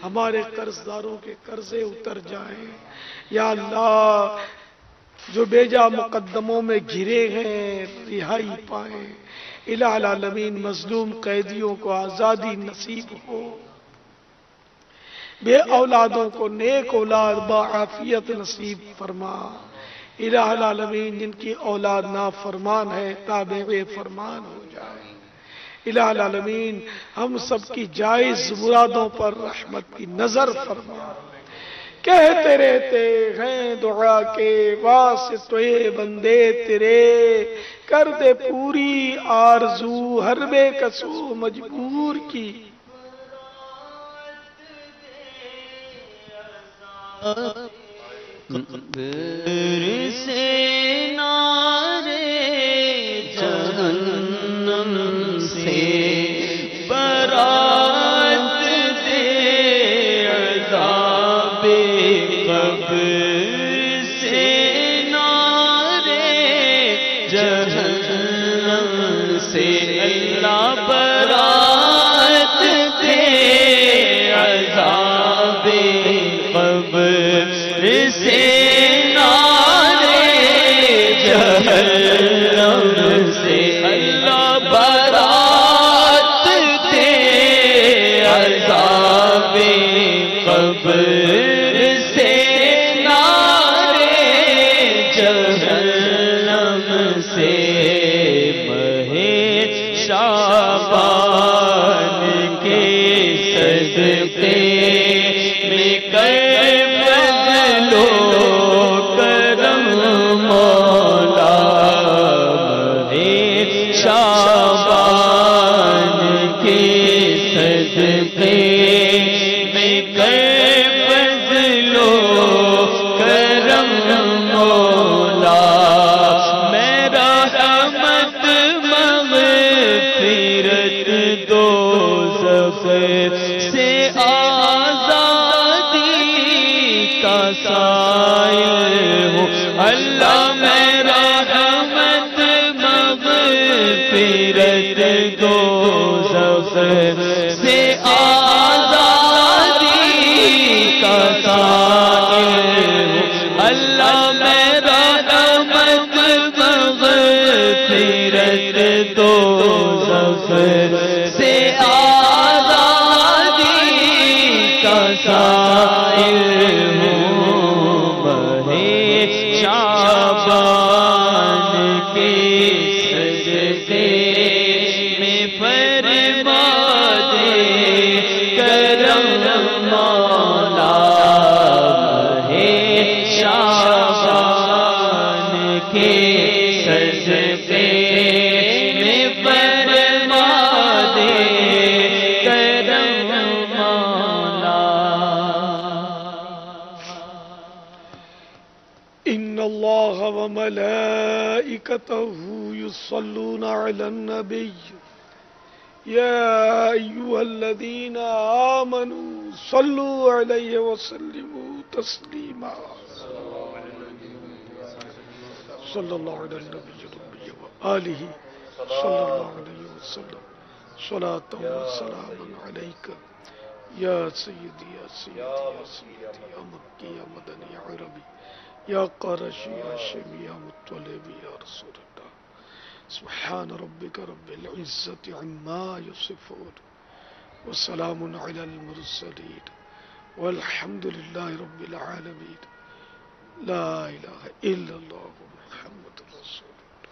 S4: ہمارے قرضداروں کے قرضے اتر جائیں. یا اللہ جو بیجا مقدموں میں گھرے ہیں رہائی پائیں. الہ العالمین مظلوم قیدیوں کو آزادی نصیب ہو. بے اولادوں کو نیک اولاد بعافیت نصیب فرما. الہ العالمین جن کی اولاد نافرمان ہے تابع فرمان ہو جائے. الہ العالمین ہم سب کی جائز مرادوں پر رحمت کی نظر فرما. کہتے رہتے ہیں دعا کے واسطے بندے تیرے، کر دے پوری آرزو ہر بے کسو مجبور کی.
S3: قبر سے نارے جہنم سے برات دے، عذاب قبر سے نارے جہنم سے اللہ برات دے، عذاب قبر سے نارے جہنم سے اللہ برات دے، عذاب قبر سے نارے جہنم سے. ماہ شعبان کے صدقے میں اللہ میرا رحمت مغفرت دوزخ سے آزادی کا سائل ہوں. اللہ میرا رحمت مغفرت دوزخ سے آزادی کا سائل ہوں. شعبان کے سجدے میں فرما دے کرم مولا. کے صدقے میں فرما دے کرم مولا.
S4: ان اللہ وملائکتہ یصلون علی النبی یا ایھا الذین آمنوا صلوا علیہ وسلموا تسلیما. صلی اللہ علی النبی وآلہ صلی اللہ علیہ وسلم صلاۃ و سلام علیک یا سیدی یا سیدی یا سیدی یا مکی یا مدنی یا عربی یا قرشی یا شمی یا مطلبی یا رسول اللہ. سبحان ربک رب العزت عما یصفون وسلام علی المرسلین والحمد للہ رب العالمین. لا الہ الا اللہ محمد رسول اللہ.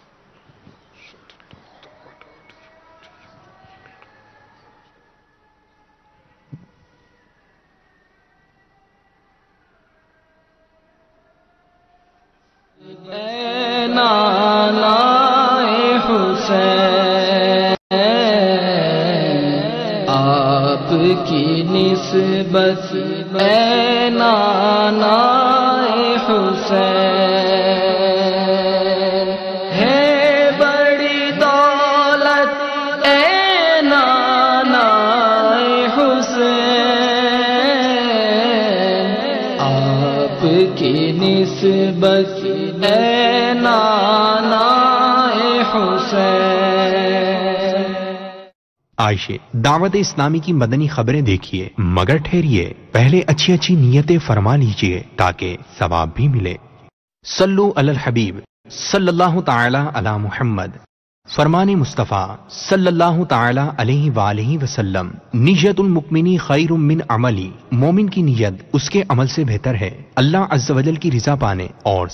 S3: اے نانا حسین آپ کی نسبت اے نانا حسین ہے بڑی دولت اے نانا حسین آپ کی نسبت اے نانا حسین.
S2: عائشہ دعوت اسلامی کی مدنی خبریں دیکھیے مگر ٹھہریے پہلے اچھی اچھی نیتیں فرما لیجئے تاکہ ثواب بھی ملے. صلو علی الحبیب صلی اللہ تعالی علی محمد. فرمان مصطفیٰ صلی اللہ تعالی علیہ وآلہ وسلم نیت المؤمن خیر من عملی. مومن کی نیت اس کے عمل سے بہتر ہے اللہ عز و جل کی رضا پانے اور